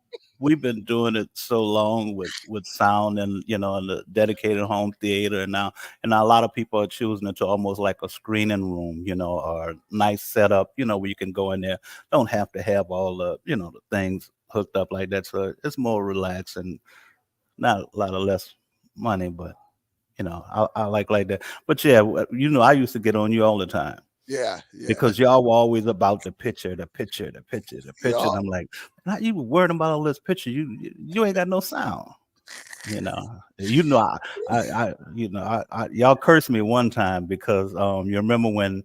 doing it so long with sound and the dedicated home theater, and now a lot of people are choosing it to almost like a screening room, or nice setup, where you can go in there. Don't have to have all the things hooked up like that. So it's more relaxed and not a lot of less money, but I like that. But yeah, I used to get on you all the time yeah, yeah, because y'all were always about the picture, the picture, the picture, the picture. yeah. And I'm like, not you were worried about all this picture. You ain't got no sound. Y'all cursed me one time because you remember when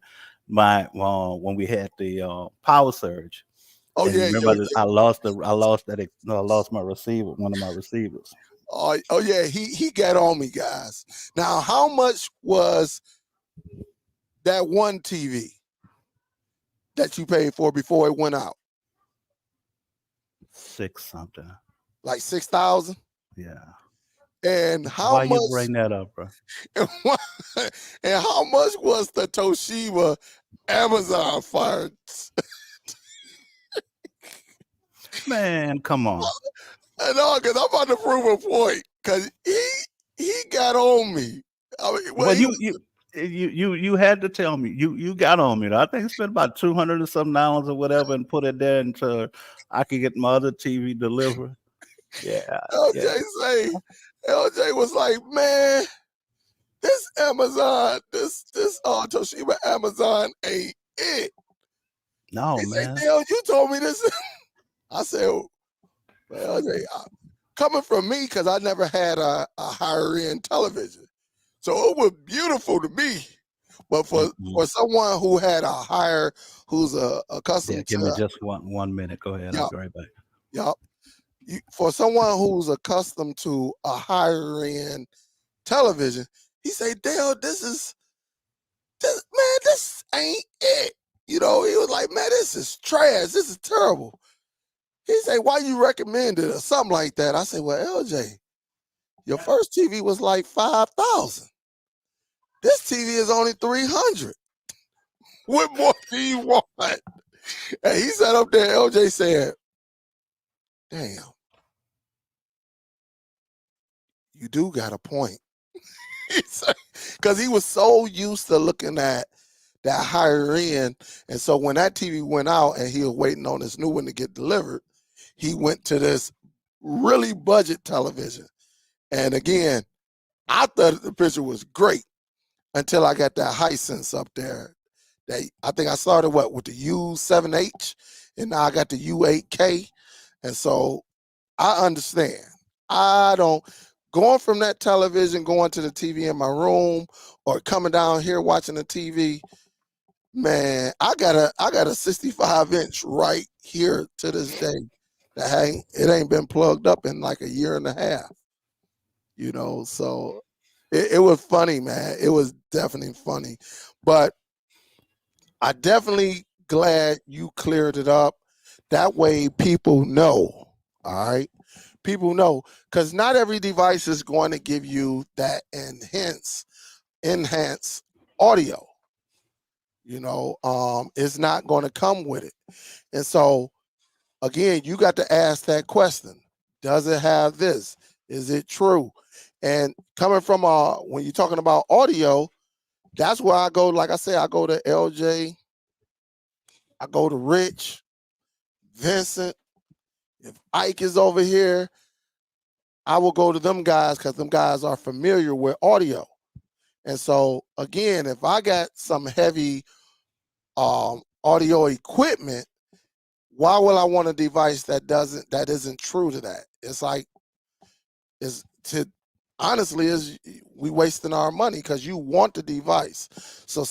we had the power surge, Oh and you yeah, remember that I lost my receiver, one of my receivers. oh yeah. He got on me, guys. Now, how much was that one TV that you paid for before it went out? Six something. Like 6,000. Yeah. And how Why you much? bring that up, bro? And, and how much was the Toshiba Amazon Fire? Man, come on. No, because I'm about to prove a point. Because he got on me. I mean, well, Well, he you had to tell me. You got on me. I think I spent about $200 or some dollars or whatever, and put it there until I could get my other TV delivered. Yeah, yeah. LJ say, LJ was like, man, this Amazon, this Toshiba Amazon ain't it. No, He said, man. Dale, you told me this. I said, well, LJ, coming from me, because I never had a higher end television, so it was beautiful to me. But for someone who had a higher, who's Yeah, accustomed give me to, just 1 minute. Go ahead. I'll yeah, be right back. yeah, for someone who's accustomed to a higher end television, he say, Dale, this man, this ain't it. You know, he was like, man, this is trash. This is terrible. He say, why you recommend it or something like that? I say, well, LJ, your first TV was like 5,000. This TV is only 300. What more do you want? And he sat up there, LJ said, damn, you do got a point. Because he was so used to looking at that higher end. And so when that TV went out and he was waiting on this new one to get delivered, he went to this really budget television. And again, I thought the picture was great until I got that Hisense up there. I think I started with the U7H, and now I got the U8K. And so I understand. I don't going from that television, going to the TV in my room, or coming down here watching the TV. Man, I got a 65-inch right here to this day. It ain't been plugged up in like a year and a half. You know, so it was funny, man. It was definitely funny. But I definitely glad you cleared it up. That way people know. All right. People know, because not every device is going to give you that enhance audio. You know, it's not going to come with it. And so again, you got to ask that question. Does it have this? Is it true? And coming from when you're talking about audio, that's where I go. Like I say, I go to LJ, I go to Rich, Vincent. If Ike is over here, I will go to them guys because them guys are familiar with audio. And so again, if I got some heavy audio equipment, why will I want a device that isn't true to that? It's like honestly is we wasting our money because you want the device. So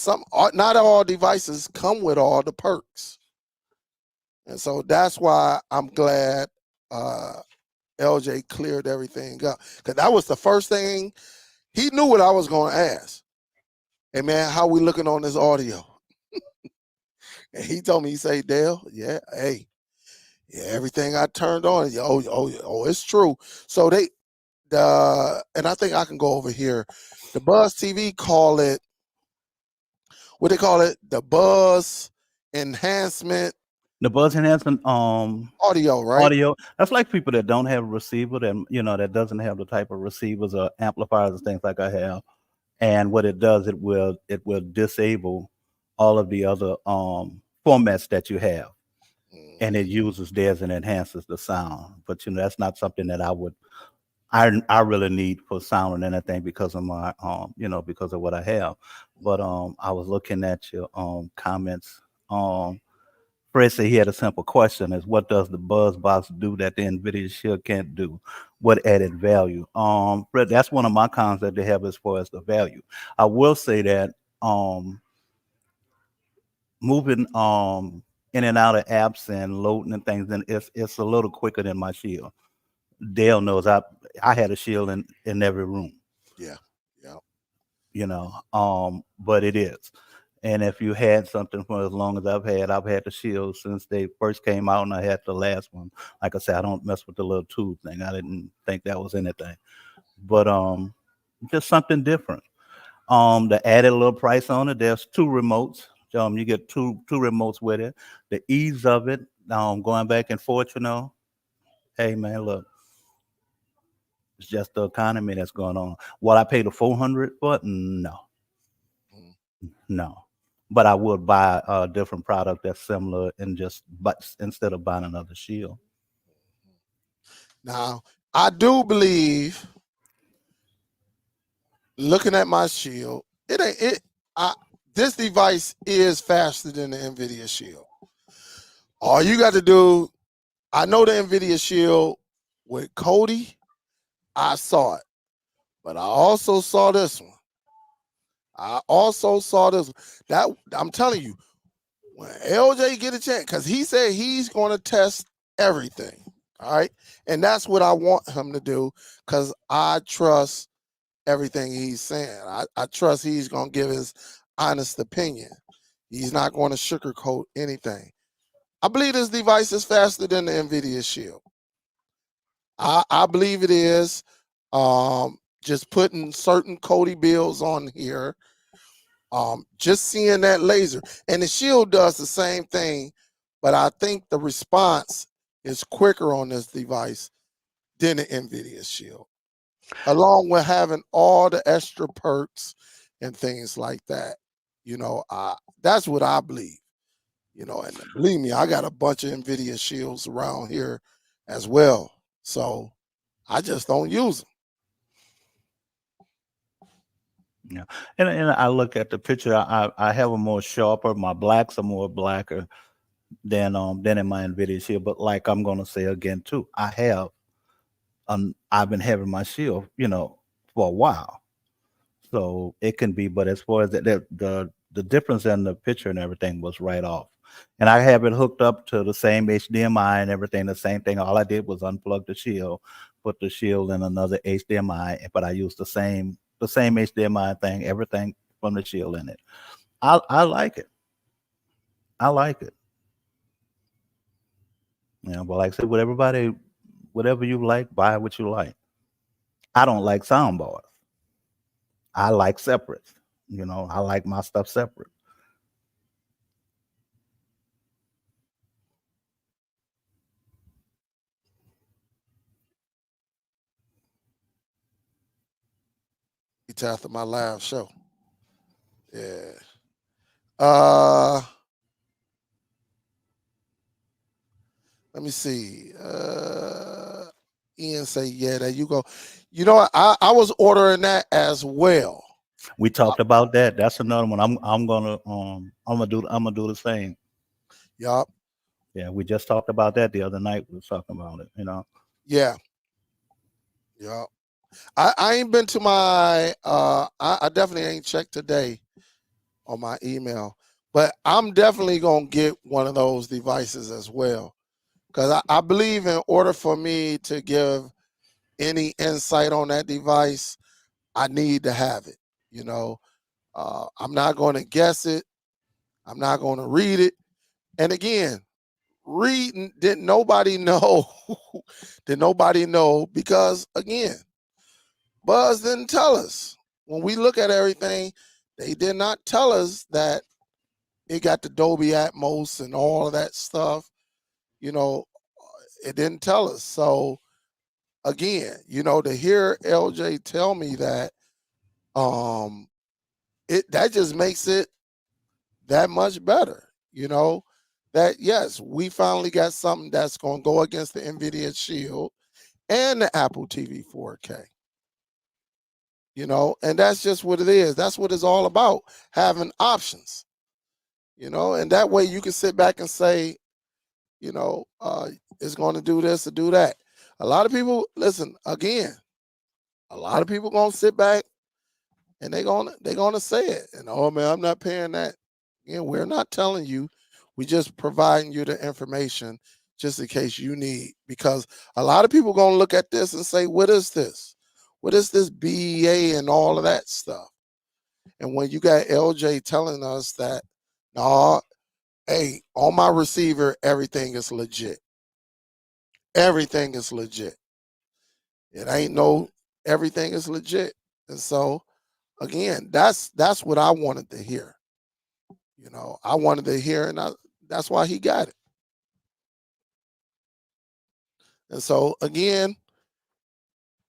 not all devices come with all the perks. And so that's why I'm glad LJ cleared everything up, because that was the first thing. He knew what I was going to ask. Hey man, how we looking on this audio? And he told me, he say, Dale, yeah, hey, yeah, everything I turned on, it's true. So and I think I can go over here. The Buzz TV call it, what they call it, the Buzz enhancement. The buzz enhancement Audio, right? audio. That's like people that don't have a receiver, that doesn't have the type of receivers or amplifiers and things like I have. And what it does, it will disable all of the other formats that you have, and it uses theirs and enhances the sound. But that's not something that I really need for sound or anything because of my because of what I have. But I was looking at your comments. Fred said he had a simple question: is what does the Buzz Box do that the NVIDIA Shield can't do? What added value? Fred, that's one of my cons that they have as far as the value. I will say that moving in and out of apps and loading and things, then it's a little quicker than my Shield. Dale knows I had a Shield in every room. Yeah, yeah. But it is. And if you had something for as long as I've had the Shield since they first came out, and I had the last one. Like I said, I don't mess with the little tube thing. I didn't think that was anything. But just something different. The added little price on it. There's two remotes. You get two remotes with it. The ease of it, going back and forth, hey man, look. It's just the economy that's going on. Will I pay the 400 for it? No. No. But I would buy a different product that's similar but instead of buying another Shield. Now, I do believe, looking at my Shield, this device is faster than the NVIDIA Shield. All you got to do, I know the NVIDIA Shield with Cody, I saw it, but I also saw this one. I also saw this one. That I'm telling you, when LJ get a chance, because he said he's going to test everything. All right. And that's what I want him to do, because I trust everything he's saying. I trust he's going to give his honest opinion. He's not going to sugarcoat anything. I believe this device is faster than the NVIDIA Shield. I believe it is. Just putting certain Cody builds on here, just seeing that laser, and the Shield does the same thing, but I think the response is quicker on this device than the NVIDIA Shield, along with having all the extra perks and things like that. That's what I believe. And believe me, I got a bunch of NVIDIA Shields around here as well, so I just don't use them. Yeah, and I look at the picture. I have a more sharper. My blacks are more blacker than in my NVIDIA Shield. But like I'm gonna say again too, I've been having my Shield, for a while, so it can be. But as far as the difference in the picture and everything was right off, and I have it hooked up to the same HDMI and everything. The same thing. All I did was unplug the Shield, put the Shield in another HDMI, but I used the same HDMI thing, everything from the Shield in it. I like it. I like it. But like I said, with everybody, whatever you like, buy what you like. I don't like sound bars. I like separates. I like my stuff separate. It's after my live show. Yeah. Uh Let me see. Ian say, yeah, there you go. You know what? I was ordering that as well. We talked about that. That's another one. I'm gonna do the same. Yup. Yeah, we just talked about that the other night. We was talking about it. Yeah. Yup. I ain't been to my I definitely ain't checked today on my email, but I'm definitely gonna get one of those devices as well. Because I believe in order for me to give any insight on that device, I need to have it. You know, I'm not going to guess it. I'm not going to read it. And again, reading didn't nobody know. Did nobody know? Because again, Buzz didn't tell us. When we look at everything, they did not tell us that it got the Dolby Atmos and all of that stuff. You know, it didn't tell us. So again, to hear LJ tell me that, um, that just makes it that much better. That yes, we finally got something that's going to go against the NVIDIA Shield and the Apple TV 4K. And that's just what it is. That's what it's all about, having options. And that way you can sit back and say, it's going to do this or do that. A lot of people, listen, again, a lot of people going to sit back and they're gonna say it. And oh man, I'm not paying that. We're not telling you. We just providing you the information just in case you need. Because a lot of people gonna look at this and say, "What is this? What is this BEA and all of that stuff?" And when you got LJ telling us that, no, hey, on my receiver, everything is legit. Everything is legit. It ain't no everything is legit. And so again, that's what I wanted to hear. I wanted to hear, and that's why he got it. And so again,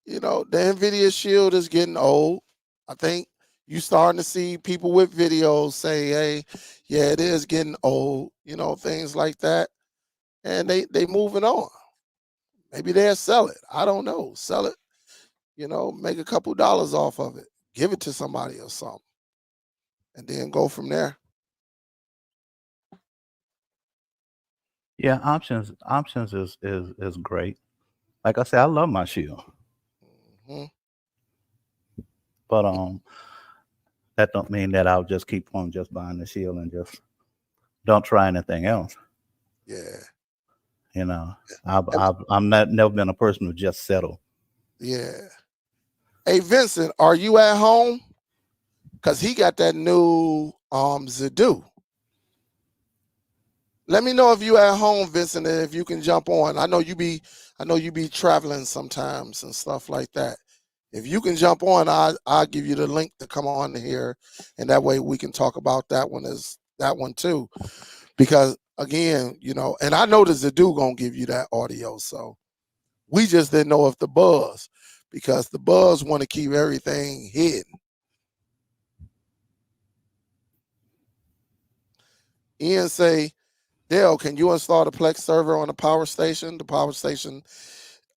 the NVIDIA Shield is getting old. I think you starting to see people with videos say, "Hey, yeah, it is getting old." Things like that, and they moving on. Maybe they'll sell it. I don't know. Sell it. Make a couple dollars off of it. Give it to somebody or something, and then go from there. Yeah, options is great. Like I said, I love my Shield. Hmm. But that don't mean that I'll just keep on just buying the Shield and just don't try anything else. Yeah. You know, I'm not never been a person who just settle. Yeah. Hey Vincent, are you at home? Cause he got that new Zadu. Let me know if you at home, Vincent, and if you can jump on. I know you be traveling sometimes and stuff like that. If you can jump on, I'll give you the link to come on here, and that way we can talk about that one too. Because again, and I know the Zadu gonna give you that audio, so we just didn't know if the Buzz, because the Buzz want to keep everything hidden. Ian say, Dale, can you install the Plex server on the power station? The power station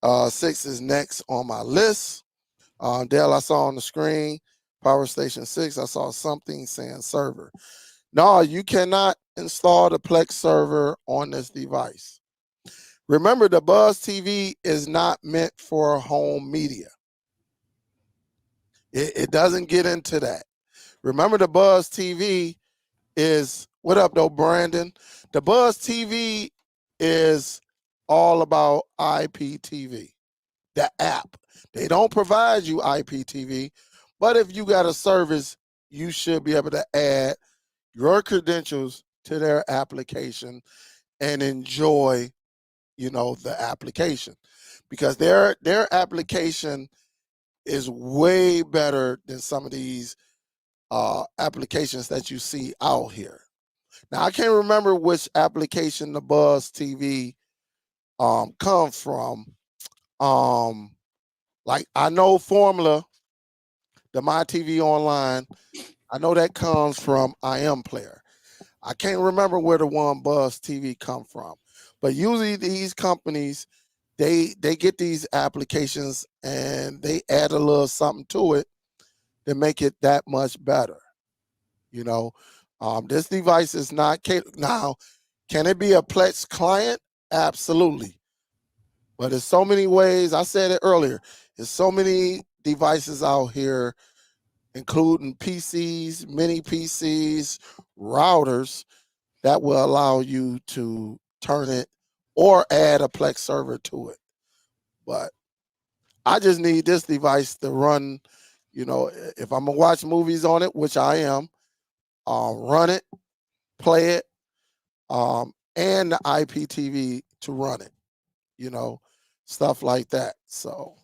6 is next on my list. Dale, I saw on the screen, power station 6, I saw something saying server. No, you cannot install the Plex server on this device. Remember, the Buzz TV is not meant for home media. It doesn't get into that. Remember, the Buzz TV is, what up though, Brandon? The Buzz TV is all about IPTV, the app. They don't provide you IPTV, but if you got a service, you should be able to add your credentials to their application and enjoy, the application, because their application is way better than some of these applications that you see out here. Now I can't remember which application the Buzz TV comes from. Like I know Formula, the My TV Online, I know that comes from IM Player. I can't remember where the one Buzz TV come from, but usually these companies, they get these applications and they add a little something to it to make it that much better. You know, this device is not now. Can it be a Plex client? Absolutely. But there's so many ways. I said it earlier. There's so many devices out here, including PCs, mini PCs, routers, that will allow you to turn it or add a Plex server to it. But I just need this device to run, if I'm gonna watch movies on it, which I am, run it, play it, and the IPTV to run it, stuff like that. So,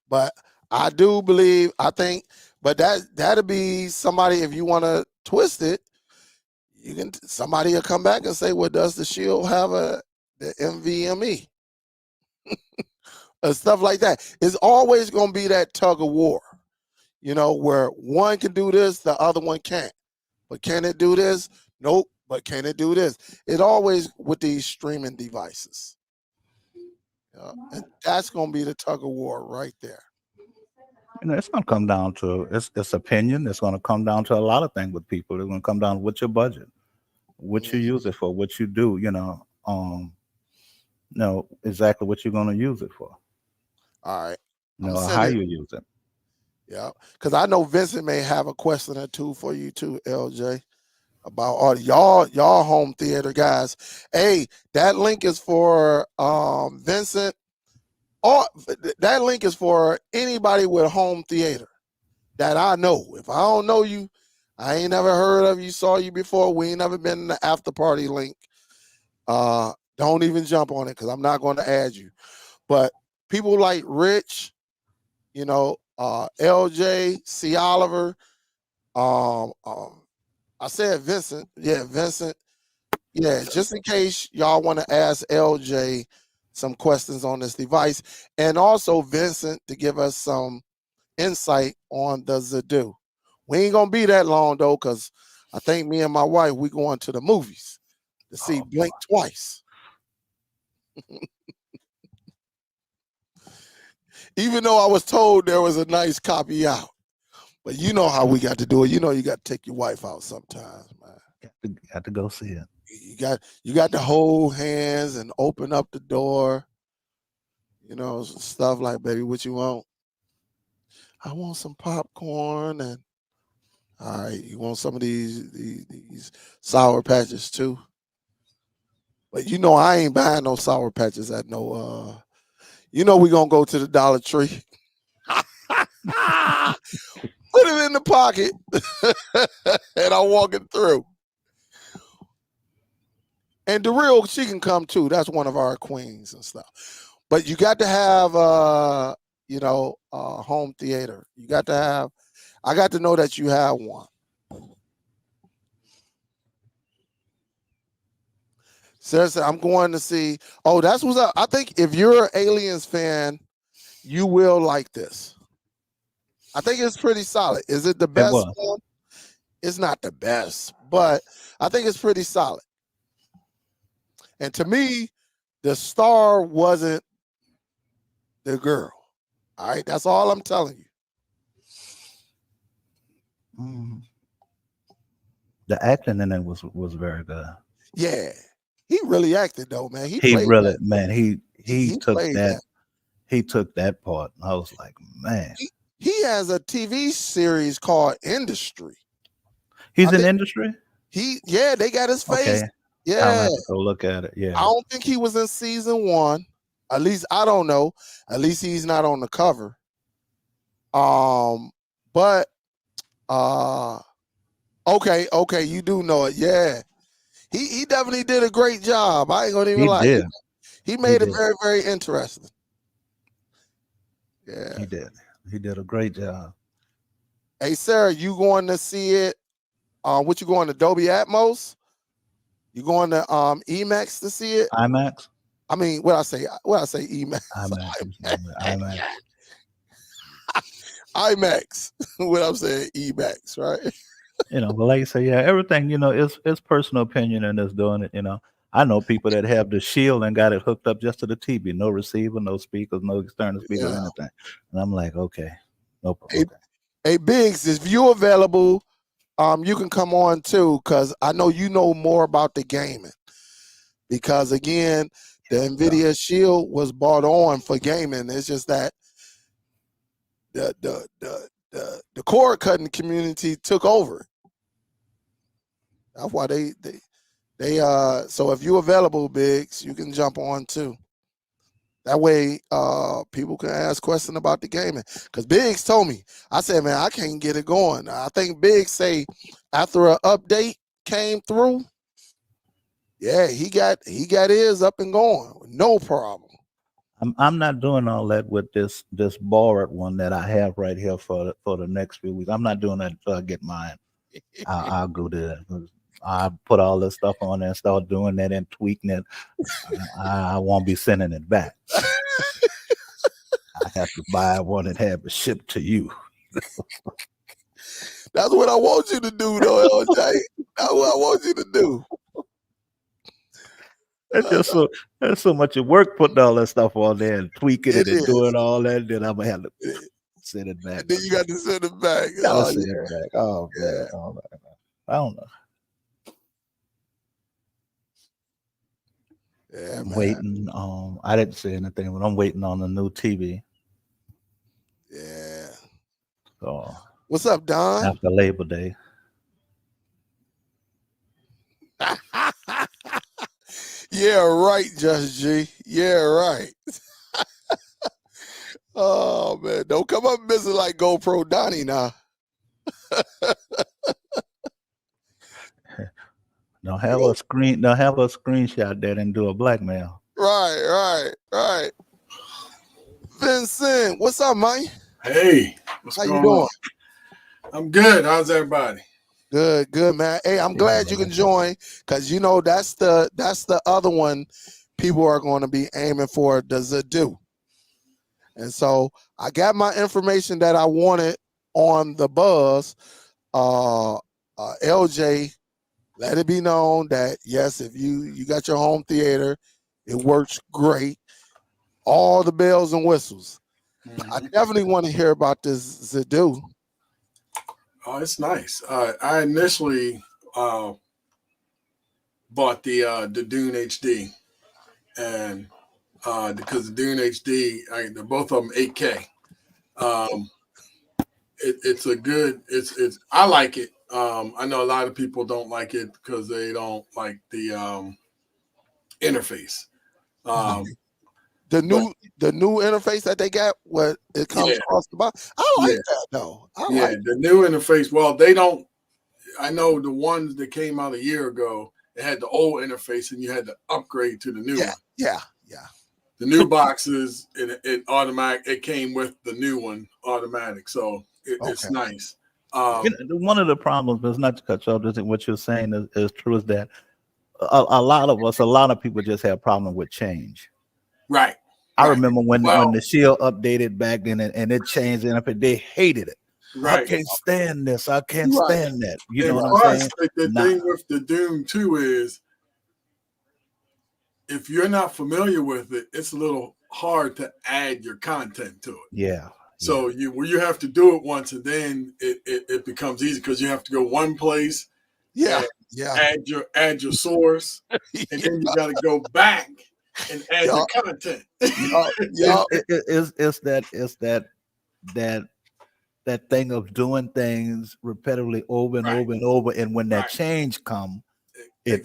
but I do believe, I think, but that'll be somebody, if you want to twist it, somebody will come back and say, well, does the Shield have the NVMe? Stuff like that. It's always going to be that tug of war, where one can do this, the other one can't. But can it do this? Nope. But can it do this? It always with these streaming devices. And that's going to be the tug of war right there. It's going to come down to it's opinion. It's going to come down to a lot of things with people. It's going to come down to what's your budget, what you use it for, what you do. Know exactly what you're going to use it for. All right. How you use it. Yeah, because I know Vincent may have a question or two for you too, LJ, about all y'all home theater guys. Hey, that link is for Vincent. Or that link is for anybody with home theater that I know. If I don't know you, I ain't never heard of you, saw you before. We ain't never been in the after party link. Don't even jump on it because I'm not going to add you. But people like Rich, LJ, C. Oliver, I said Vincent. Yeah, Vincent. Yeah, just in case y'all want to ask LJ some questions on this device, and also Vincent to give us some insight on the Zadu. We ain't gonna be that long though, because I think me and my wife, we going to the movies to see Blink twice. Even though I was told there was a nice copy out. But you know how we got to do it. You got to take your wife out sometimes, man. Got to go see it. You got to hold hands and open up the door. You know, stuff like, baby, what you want? I want some popcorn. And all right, you want some of these Sour Patches too? But you know, I ain't buying no Sour Patches at no. You know, we gonna go to the Dollar Tree. Put it in the pocket, and I'm walking through. And the real, she can come too. That's one of our queens and stuff. But you got to have, home theater. You got to have. I got to know that you have one. Seriously, I'm going to see. Oh, that's what's up. I think if you're an Aliens fan, you will like this. I think it's pretty solid. Is it the It best was. one? It's not the best, but I think it's pretty solid. And to me, the star wasn't the girl. All right, that's all I'm telling you. Mhm. The acting in it was very good. Yeah, he really acted though, man. He He played really, that. man, he He took played that that. he took that part. I was like, man, He has a TV series called Industry. he's I in think industry. they got his face. Okay, I'll Yeah, have to go look at it. I Yeah, don't think he was in season one. At least I don't know. At least he's not on the cover. But okay, you do know it. Yeah, he definitely did a great job. I ain't gonna even he lie. did. He He made it did. very, very interesting. Yeah. He did. He did a great job. Hey, Sarah, you going to see it? What you going to Dolby Atmos? You going to Emax to see it? IMAX. I mean, what I say? What I say? Emax, IMAX. IMAX. IMAX. What I'm saying? Emax, right? But like I say, yeah, everything. It's personal opinion and it's doing it. I know people that have the Shield and got it hooked up just to the TV, no receiver, no speakers, no external speaker, or Yeah. anything. And I'm like, okay, no, Hey, okay. hey, Biggs, if you available, you can come on too, because I know you know more about the gaming. Because again, the NVIDIA Shield was bought on for gaming. It's just that the cord cutting community took over. That's why they so if you available, Biggs, you can jump on too. That way people can ask questions about the gaming. Because Biggs told me, I said, man, I can't get it going. I think Biggs say after an update came through, yeah, he got his up and going. No problem. I'm not doing all that with this borrowed one that I have right here for the next few weeks. I'm not doing that until I get mine. I'll go there. I put all this stuff on there and start doing that and tweaking it. I won't be sending it back. I have to buy one and have it shipped to you. That's what I want you to do, though, LJ. That's what I want you to do. It's just so there's so much work putting all that stuff on there and tweaking It it and is. doing all that. Then I'm gonna have to send it back. And then you got to send it back. Gotta Oh, send it back. Oh man. yeah. Oh, man. I don't know. Yeah, I'm man. waiting. I didn't say anything, but I'm waiting on a new TV. Yeah. So What's up, Don? after Labor Day. Yeah, right, Just G. Yeah, right. Oh man, don't come up missing like GoPro Donnie now. Don't have a screen. Don't have a screenshot that and do a blackmail. Right. Vincent, what's up, man? Hey, what's How going you doing? on? I'm good. How's everybody? Good, man. Hey, I'm glad you can join because that's the other one people are going to be aiming for, the Zadu. And so I got my information that I wanted on the buzz. LJ, let it be known that yes, if you got your home theater, it works great. All the bells and whistles. I definitely want to hear about this Zadu. Oh, it's nice. I initially bought the Dune HD, and because the Dune HD, they're both of them 8K. It's a good. It's. I like it. I know a lot of people don't like it because they don't like the interface. The new interface that they got, what it comes across the bottom. I like that though. I like the new interface. Well, they don't. I know the ones that came out a year ago, it had the old interface, and you had to upgrade to the new one. Yeah. The new boxes, it automatic. It came with the new one automatic, so it's nice. One of the problems is not to cut you off. What you're saying is true. Is that a lot of people just have problem with change. Right. I remember when the Shield updated back then and it changed, and they hated it. Right. I can't stand this. I can't stand that. You know and what I'm saying? The thing with the Doom 2 is, if you're not familiar with it, it's a little hard to add your content to it. Yeah. So you have to do it once, and then it becomes easy because you have to go one place. Add your source, and then you got to go back and add your content. It's that thing of doing things repetitively over and over and over, and when that change comes, it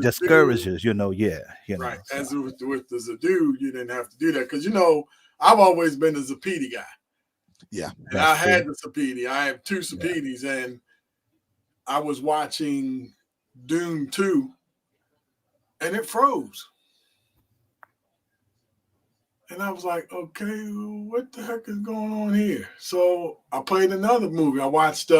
discourages. Right. As with the Zadoo, you didn't have to do that because I've always been a Zapedi guy. Yeah, and I had the Zapedi. I have two Zapedis, and I was watching Doom 2, and it froze. And I was like, okay, what the heck is going on here? So I played another movie. I watched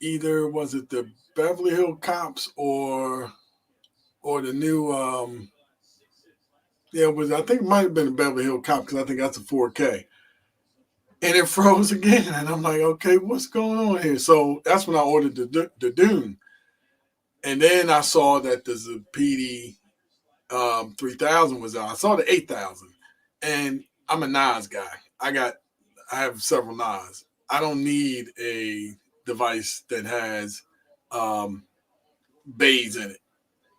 either was it the Beverly Hills Cops or the new I think it might have been the Beverly Hills Cop because I think that's a 4K. And it froze again. And I'm like, okay, what's going on here? So that's when I ordered the Dune. And then I saw that the Zapedi 3000 was out. I saw the 8000. And I'm a NAS guy. I have several NAS. I don't need a device that has bays in it.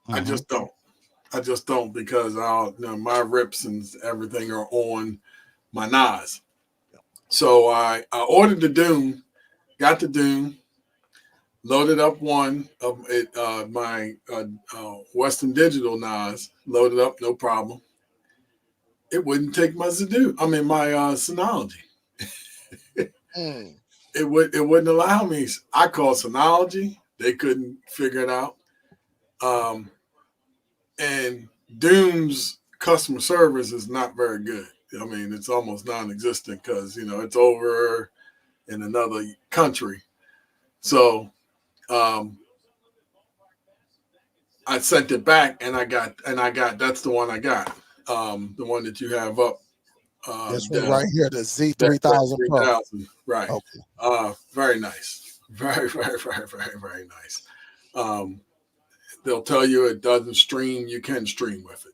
I just don't because my rips and everything are on my NAS. So I ordered the Dune, got the Dune, loaded up one of it, my Western Digital NAS, loaded up, no problem. It wouldn't take my Synology. It wouldn't allow me. I called Synology. They couldn't figure it out. And Dune's customer service is not very good. I mean, it's almost non-existent because, it's over in another country. So I sent it back and I got that's the one I got. The one that you have up. This one right here, the Z3000 Pro. Right. Okay. Very nice. Very, very, very, very, very nice. They'll tell you it doesn't stream. You can stream with it.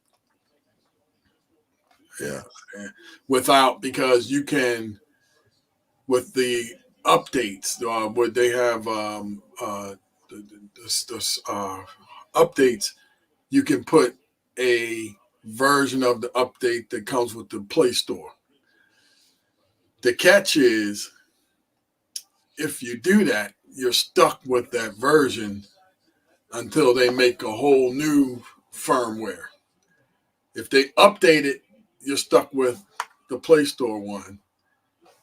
Yeah. Because you can, with the updates, what they have, updates, you can put a version of the update that comes with the Play Store. The catch is, if you do that, you're stuck with that version until they make a whole new firmware. If they update it, you're stuck with the Play Store one.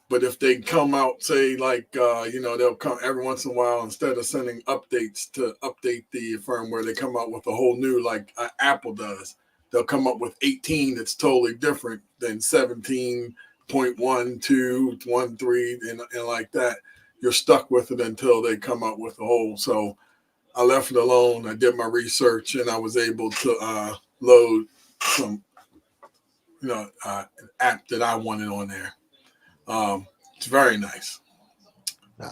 But if they come out, say they'll come every once in a while, instead of sending updates to update the firmware, they come out with a whole new, like Apple does. They'll come up with 18 that's totally different than 17.1213 and like that. You're stuck with it until they come out with a whole. So I left it alone. I did my research and I was able to load some, app that I wanted on there. It's very nice.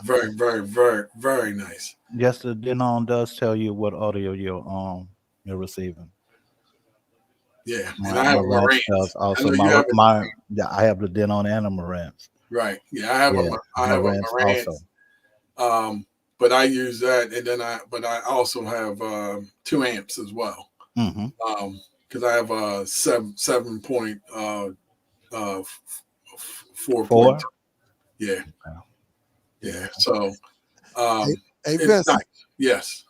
Very, very, very, very nice. Yes, the Denon does tell you what audio you're receiving. Yeah, and I have Marantz also. I have the Denon and the Marantz. Right. Yeah, I have a Marantz also. But I use that, and then I also have 2 amps as well. Mm-hmm. because I have a 7.4 4. Yeah. Wow. Yeah. So Hey, it's Vincent, nice. Yes.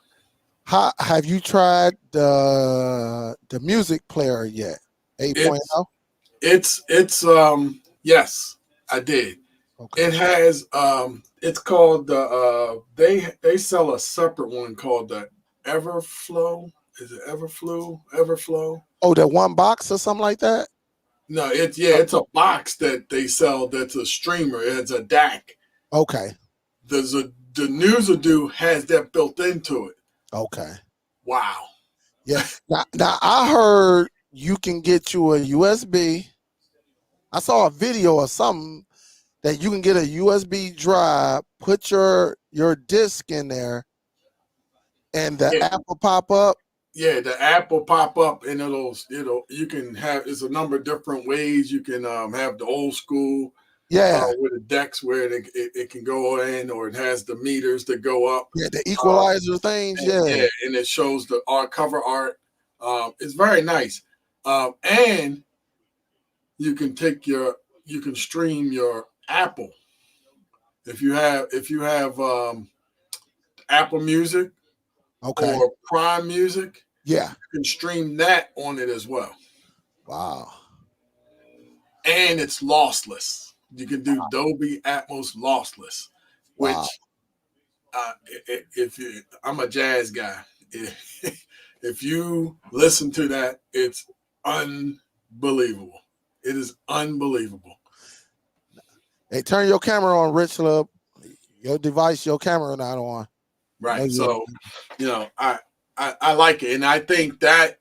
how have you tried the music player yet? 8.0? It's yes, I did. Okay. It has it's called the they sell a separate one called the Everflow. Is it Everflow? Oh, that one box or something like that? No, it's a box that they sell that's a streamer. It's a DAC. Okay. The Newsado has that built into it. Okay. Wow. Yeah. Now I heard you can get you a USB. I saw a video or something that you can get a USB drive, put your disc in there, and the Yeah, app will pop up. yeah, the app will pop up and you can have it's a number of different ways. You can have the old school Yeah. with the decks where it can go in, or it has the meters that go up. Yeah, the equalizer things. Yeah. Yeah, and it shows the cover art. It's very nice. And you can you can stream your Apple if you have Apple Music Okay. or Prime Music. Yeah. You can stream that on it as well, Wow. and it's lossless. You can do Dolby Atmos lossless, which Wow. if you, I'm a jazz guy. If you listen to that, it's unbelievable. It is unbelievable. Hey, turn your camera on, Rich Love. Your device, your camera not on. Right. So, I like it, and I think that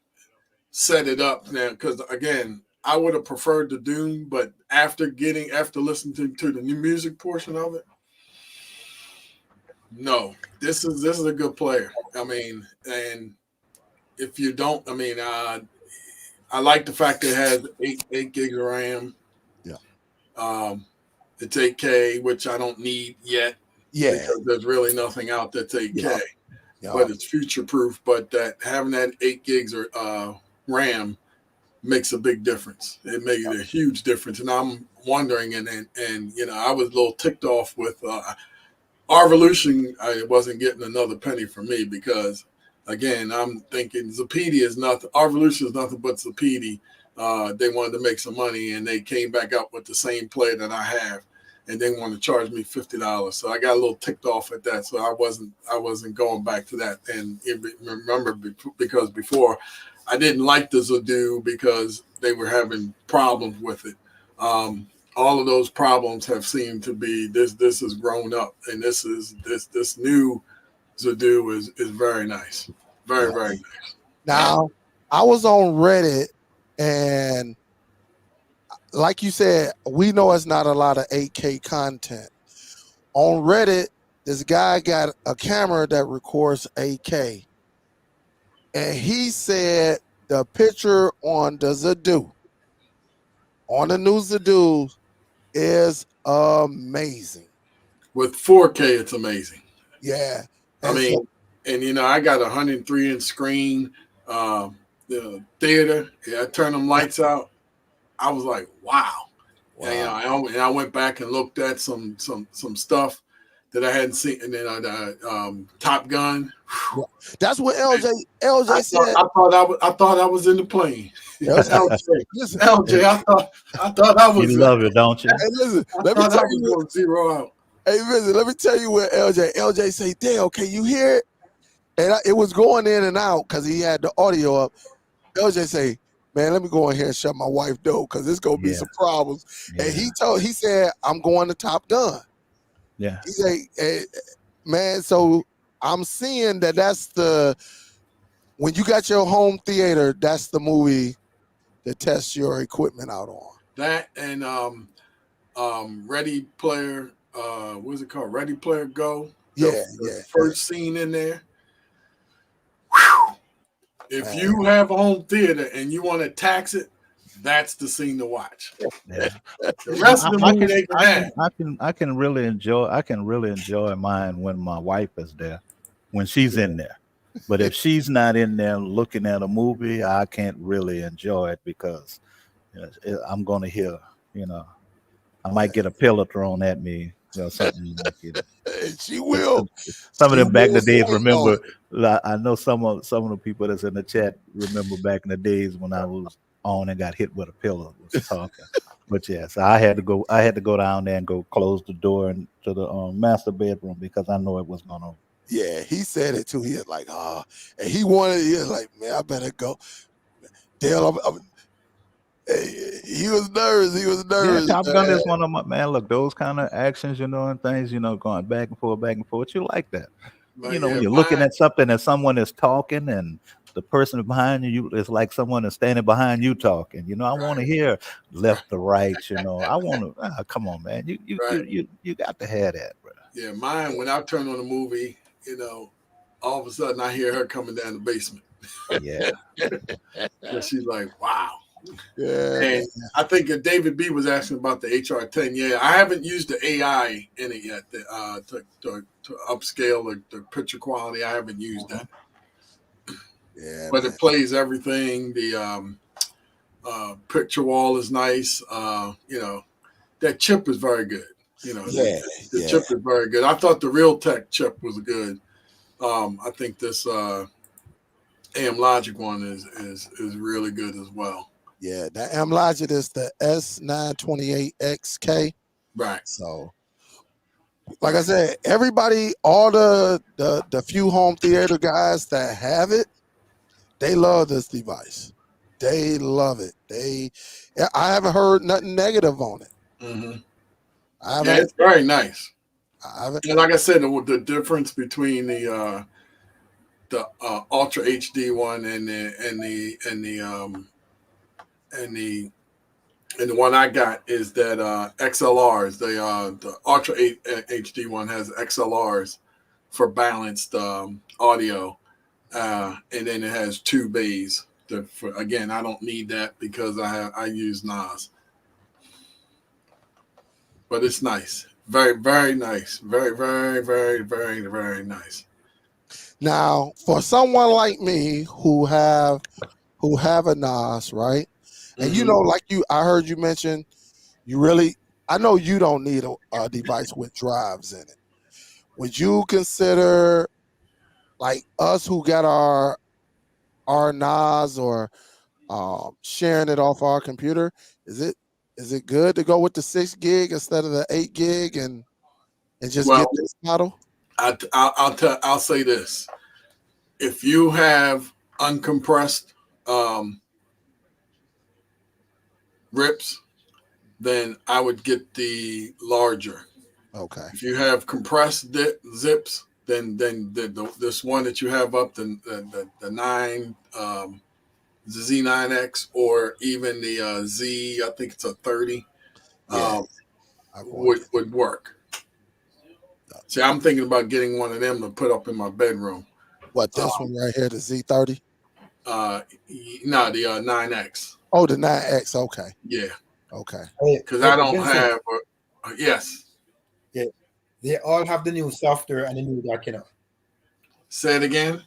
set it up now because again, I would have preferred the Doom, but after listening to the new music portion of it, no, this is a good player. I mean, and if you don't, I mean, I like the fact that it has eight gigs of RAM. Yeah. It's 8K, which I don't need yet. Yeah. Because there's really nothing out that's 8K. Yeah. But it's future proof. But that having that 8 gigs or RAM makes a big difference. It made a huge difference. And I'm wondering, and I was a little ticked off with our Revolution. I wasn't getting another penny from me because, again, I'm thinking Zapedi is nothing. Our Revolution is nothing but Zapedi. They wanted to make some money, and they came back up with the same play that I have, and they want to charge me $50. So I got a little ticked off at that. So I wasn't going back to that. And remember, because before I didn't like the Zadu because they were having problems with it. All of those problems have seemed to be this has grown up, and this new Zadu is very nice, very nice. Now, I was on Reddit, and like you said, we know it's not a lot of 8K content. On Reddit, this guy got a camera that records 8K, and he said the picture on the Zadu, on the new Zadu, is amazing. With 4K, it's amazing. Yeah. I mean, I got a 103-inch screen, the theater. Yeah, I turned them lights out. I was like, wow. And, I went back and looked at some stuff that I hadn't seen, and then Top Gun. Yeah. That's what LJ said. I thought I was in the plane. LJ, I thought I was. You love it, don't you? Hey, listen, let me tell you what, zero out. Hey, listen, let me tell you what LJ say, Dale, can you hear it? And it was going in and out because he had the audio up. LJ say, man, let me go in here and shut my wife door because there's gonna be some problems. Yeah. And he said, I'm going to Top Gun. Yeah. He say, hey, man, so I'm seeing that's when you got your home theater, that's the movie to test your equipment out on. That and Ready Player, what's it called? Ready Player Go. The first scene in there. Whew. If you have a home theater and you want to tax it, that's the scene to watch. Yeah. The rest of the movie they can have. I can really enjoy mine when my wife is there, when she's in there. But if she's not in there looking at a movie, I can't really enjoy it because I'm going to hear, you know, I might get a pillow thrown at me or something like it. She will. Some of She them back in will the days, swing on remember, it. I know some of the people that's in the chat remember back in the days when I was on and got hit with a pillow was talking. But yeah, so I had to go down there and go close the door and to the master bedroom because I know it was gonna. Yeah, he said it too. He was like, and he was like, man, I better go. Dale, he was nervous. He was Yeah, nervous, Top Gun man. is one of my man. Look, those kind of actions, you know, and things, you know, going back and forth. You like that, you But know, when yeah, you're looking at something and someone is talking and the person behind you, it's like someone is standing behind you talking. You know, I want to right, hear left to right. You know, I want to. Come on, man, right. you got to have that, bro. Yeah, mine, when I turn on a movie, you know, all of a sudden I hear her coming down the basement. Yeah, And she's like, wow. Yeah, man. And I think David B was asking about the HR10. Yeah, I haven't used the AI in it yet to upscale the picture quality. I haven't used that. Yeah, But man. it plays everything. The picture wall is nice. You know, that chip is very good. You know, Yeah, the yeah, chip is very good. I thought the Realtek chip was good. I think this AM Logic one is really good as well. yeah. That Amlogic is the S928XK. Right. So, like I said, everybody, all the few home theater guys that have it, they love this device. They love it. I haven't heard nothing negative on it. Mm-hmm. I Yeah, haven't. it's very nice. I haven't. And like I said, the difference between the Ultra HD one and the and the one I got is that XLRs. The Ultra HD one has XLRs for balanced audio, and then it has two bays. Again, I don't need that because I use Nas, but it's nice, very very nice, very very very very very nice. Now, for someone like me who have a NAS, right? And you Mm-hmm. know, like I heard you mention, I know you don't need a device with drives in it. Would you consider like us who got our NAS or sharing it off our computer? Is it good to go with the 6 gig instead of the 8 gig and just get Well, this model? I'll say this: if you have uncompressed um, rips, then I would get the larger. Okay. If you have compressed zips, then this one that you have up the nine the Z9X or even the Z, I think it's a 30, Yeah, um, I want to get would work. See, I'm thinking about getting one of them to put up in my bedroom. what Uh, this one right here, the Z30. uh, no, the 9X. Oh, the 9X. Okay. Yeah, Okay. because I don't Vincent, have. Yes. yeah, they all have the new software and the new dock, you know. Say it again.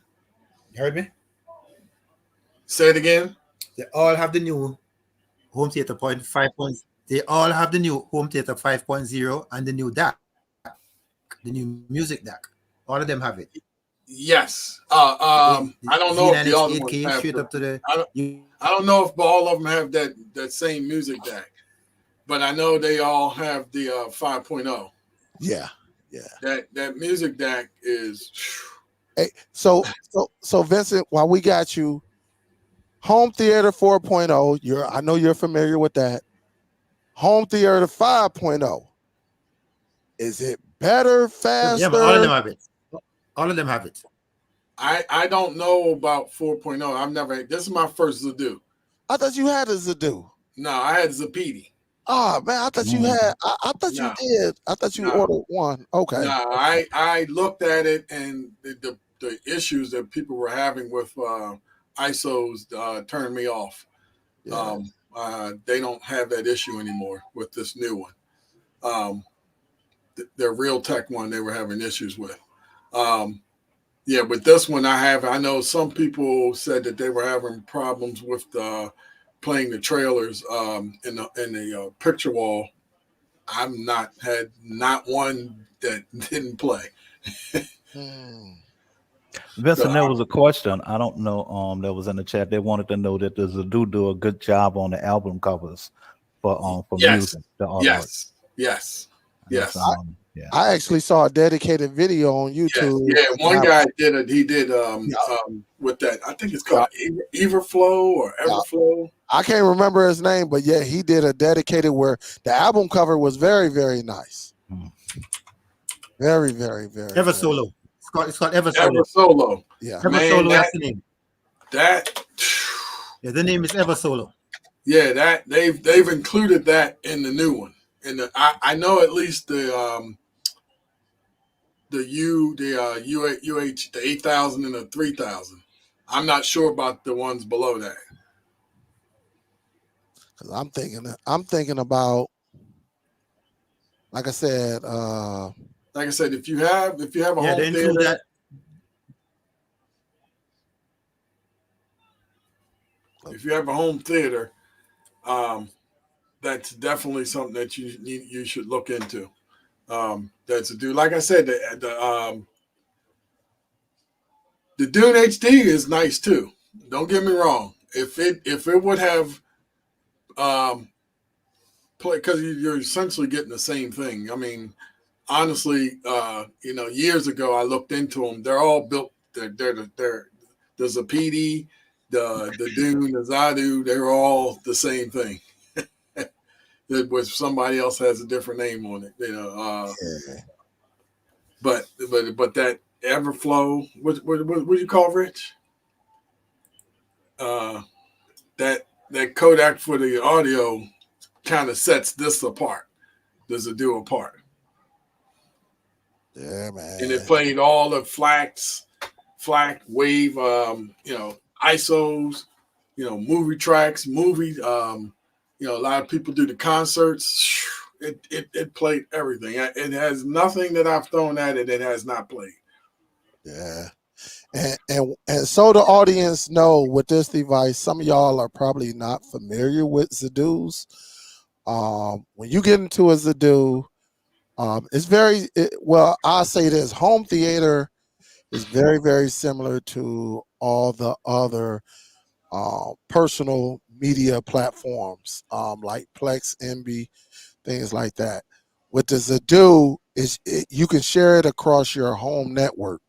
You heard me? Say it again. They all have the new home theater point 5. They all have the new home theater 5.0 and the new DAC, the new music DAC. All of them have it. Yes. The I don't know if the Z9X other ones 8K have. straight up to the. I don't know if all of them have that same music deck, but I know they all have the 5.0. Yeah. Yeah. That music deck is. Hey, so Vincent, while we got you, home theater 4.0, I know you're familiar with that. Home theater 5.0. Is it better, Yeah, but all of faster? them have it. All of them have it. I don't know about 4.0. I've never. This is my first Zadu. I thought you had a Zadu. No, I had Zapidi. Oh man, I thought you had. I thought you No, did. I thought you no, ordered one. Okay. no. I looked at it and the issues that people were having with ISOs turned me off. Yeah. They don't have that issue anymore with this new one. Their Realtek one they were having issues with. Yeah, but this one I know some people said that they were having problems with playing the trailers in the picture wall. I've not had not one that didn't play. Hmm. So Vincent, there was a question. I don't know. That was in the chat. They wanted to know that does the do a good job on the album covers for yes, music, the artwork. yes, yes, That's yes, yeah. I actually saw a dedicated video on yes, YouTube. yeah. One About, guy did it. He did yeah, with that. I think it's yeah, called Everflow or yeah. Everflow. I can't remember his name, but yeah, he did a dedicated where the album cover was very, very nice. Hmm. Very, very, very, Ever very. Solo. It's called Ever Ever Solo. Solo. Yeah. Ever Man, Solo. That's the name. that Yeah, the name is Ever Solo. yeah, that they've included that in the new one. And I know at least the the 8,000 and the 3,000. I'm not sure about the ones below that. Cause I'm thinking about, like I said, Like I said, if you have a Yeah, they home include theater, that. um, that's definitely something that you should look into. That's a do. Like I said, the Dune HD is nice too. Don't get me wrong. If it would have play, because you're essentially getting the same thing. I mean, honestly, years ago I looked into them. They're all built. They're the Zapedi, the Dune, the Zadu. They're all the same thing. That was somebody else has a different name on it. yeah, But that Everflow, what do you call it, Rich? Uh, that Kodak for the audio kind of sets this apart. Does it do apart? yeah, And it man. played all the FLAC wave, ISOs, movie tracks, a lot of people do the concerts. It played everything. It has nothing that I've thrown at it that has not played. Yeah. And so the audience know with this device, some of y'all are probably not familiar with Zadoos. When you get into a Zadoo, it's well, I'll say this: home theater is very, very similar to all the other personal media platforms, like Plex, NB, things like that. With the Zadoo, you can share it across your home network.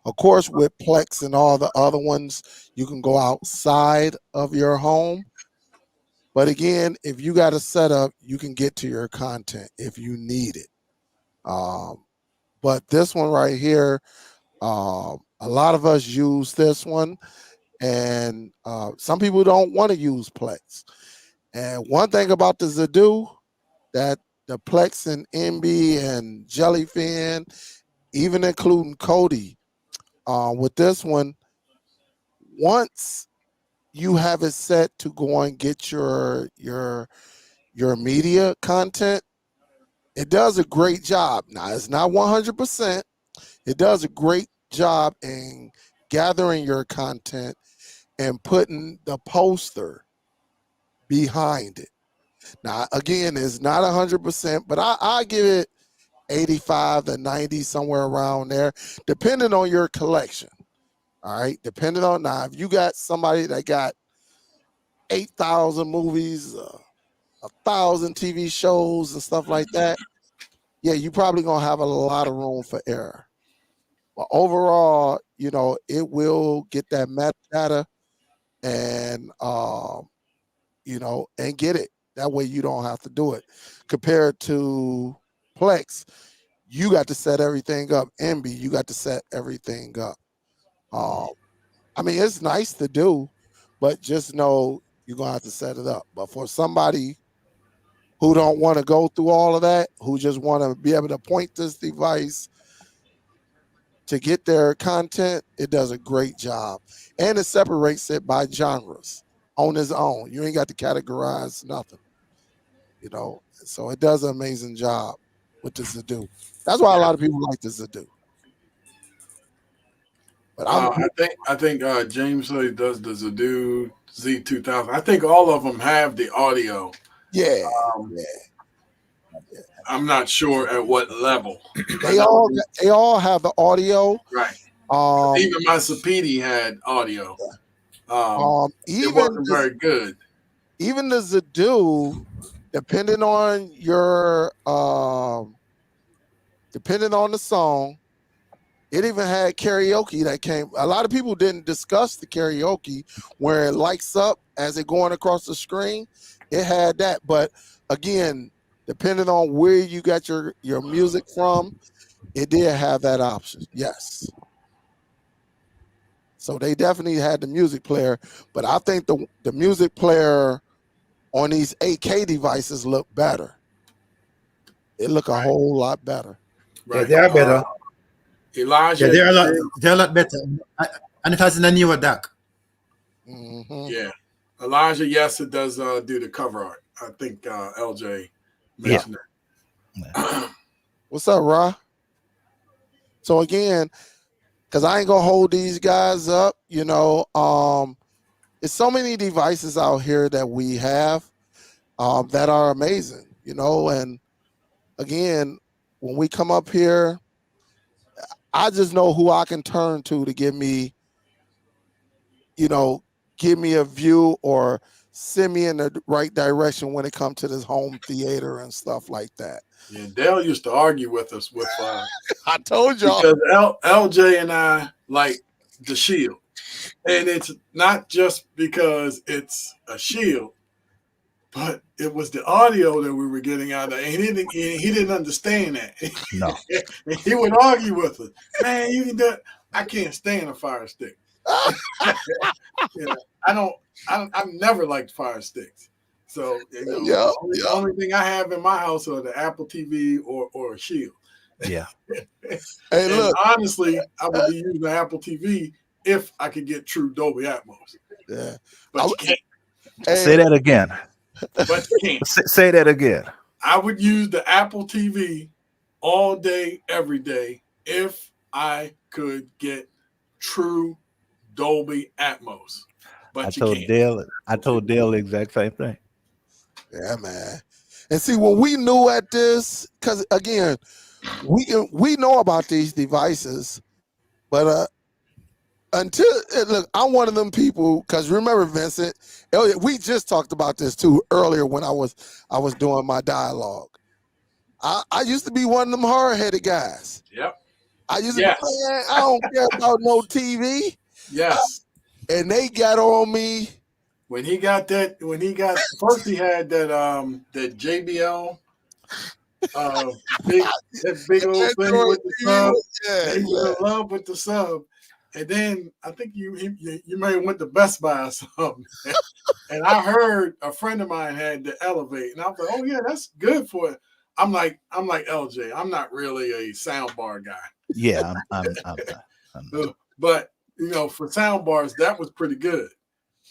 Of course, with Plex and all the other ones, you can go outside of your home. But again, if you got a setup, you can get to your content if you need it. Um, but this one right here, a lot of us use this one, and some people don't want to use Plex. And one thing about the Zadoo, that the Plex and NB and Jellyfin, even including Cody, with this one, once you have it set to go and get your media content, it does a great job. Now it's not 100%. It does a great job in gathering your content and putting the poster behind it. Now again, it's not 100%, but I give it 85 to 90, somewhere around there, depending on your collection. All right, depending on, now if you got somebody that got 8,000 movies, 1,000 TV shows and stuff like that, yeah, you probably gonna have a lot of room for error. But overall, it will get that metadata and and get it. That way you don't have to do it. Compared to Plex, you got to set everything up. MB, you got to set everything up. Um, I mean, it's nice to do, but just know you're gonna have to set it up. But for somebody who don't want to go through all of that, who just want to be able to point this device to get their content, it does a great job. And it separates it by genres on its own. You ain't got to categorize nothing, So it does an amazing job with the Zadoo. That's why a lot of people like the Zadoo. But I'm I think James Hood does the Zadu Z2000. I think all of them have the audio. yeah, Um, yeah. I'm not sure at what level. They all have the audio. Right. Um, Even my Sapedi had audio. It even wasn't very good. even the Zadu, depending on your depending on the song, it even had karaoke that came. A lot of people didn't discuss the karaoke where it lights up as it going across the screen. It had that, but again, depending on where you got your music from, it did have that option. Yes. So they definitely had the music player, but I think the music player on these 8K devices look better. It look a whole lot better. Right. Yeah, they are better. Elijah. Yeah, they're a lot better. And it has a newer DAC. Mm-hmm. Yeah. Elijah, yes, it does do the cover art. I think LJ mentioned that. What's up, Ra? So again, because I ain't gonna hold these guys up, it's so many devices out here that we have that are amazing, and again, when we come up here, I just know who I can turn to give me, give me a view or send me in the right direction when it comes to this home theater and stuff like that. Yeah, Dale used to argue with us with I told y'all because LJ and I like the Shield, and it's not just because it's a Shield, but it was the audio that we were getting out of it. And he didn't understand that. No. He would argue with us. Man, you can do it. I can't stand a Fire Stick. I've never liked Fire Sticks. So the only thing I have in my house are the Apple TV or a Shield. Yeah. Hey, look. Honestly, I would be using the Apple TV if I could get true Dolby Atmos. Yeah. But you can't. Say that again. But you can't. Say that again. I would use the Apple TV all day, every day, if I could get true Dolby Atmos. But I told Dale the exact same thing. Yeah, man. And see, when we knew at this, because again, we know about these devices, but until look, I'm one of them people. Because remember, Vincent, we just talked about this too earlier when I was doing my dialogue. I used to be one of them hard-headed guys. Yep. I used to be, man, I don't care about no TV. Yes. And they got on me. When he got first he had that JBL big old thing with the sub. He was in love with the sub. And then I think you may have went to Best Buy or something. And I heard a friend of mine had the Elevate. And I was like, oh yeah, that's good for it. I'm like LJ. I'm not really a soundbar guy. Yeah, I'm But for soundbars, that was pretty good.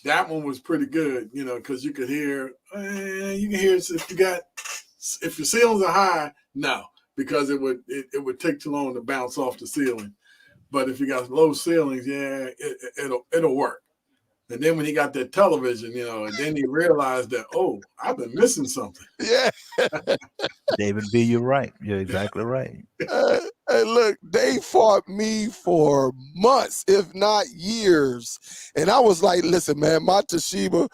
That one was pretty good, because you could hear. You can hear if your ceilings are high, no, because it would take too long to bounce off the ceiling. But if you got low ceilings, yeah, it'll work. And then when he got that television, and then he realized that, oh, I've been missing something. Yeah. David B., you're right. You're exactly right. Hey, look, they fought me for months, if not years. And I was like, listen, man, my Toshiba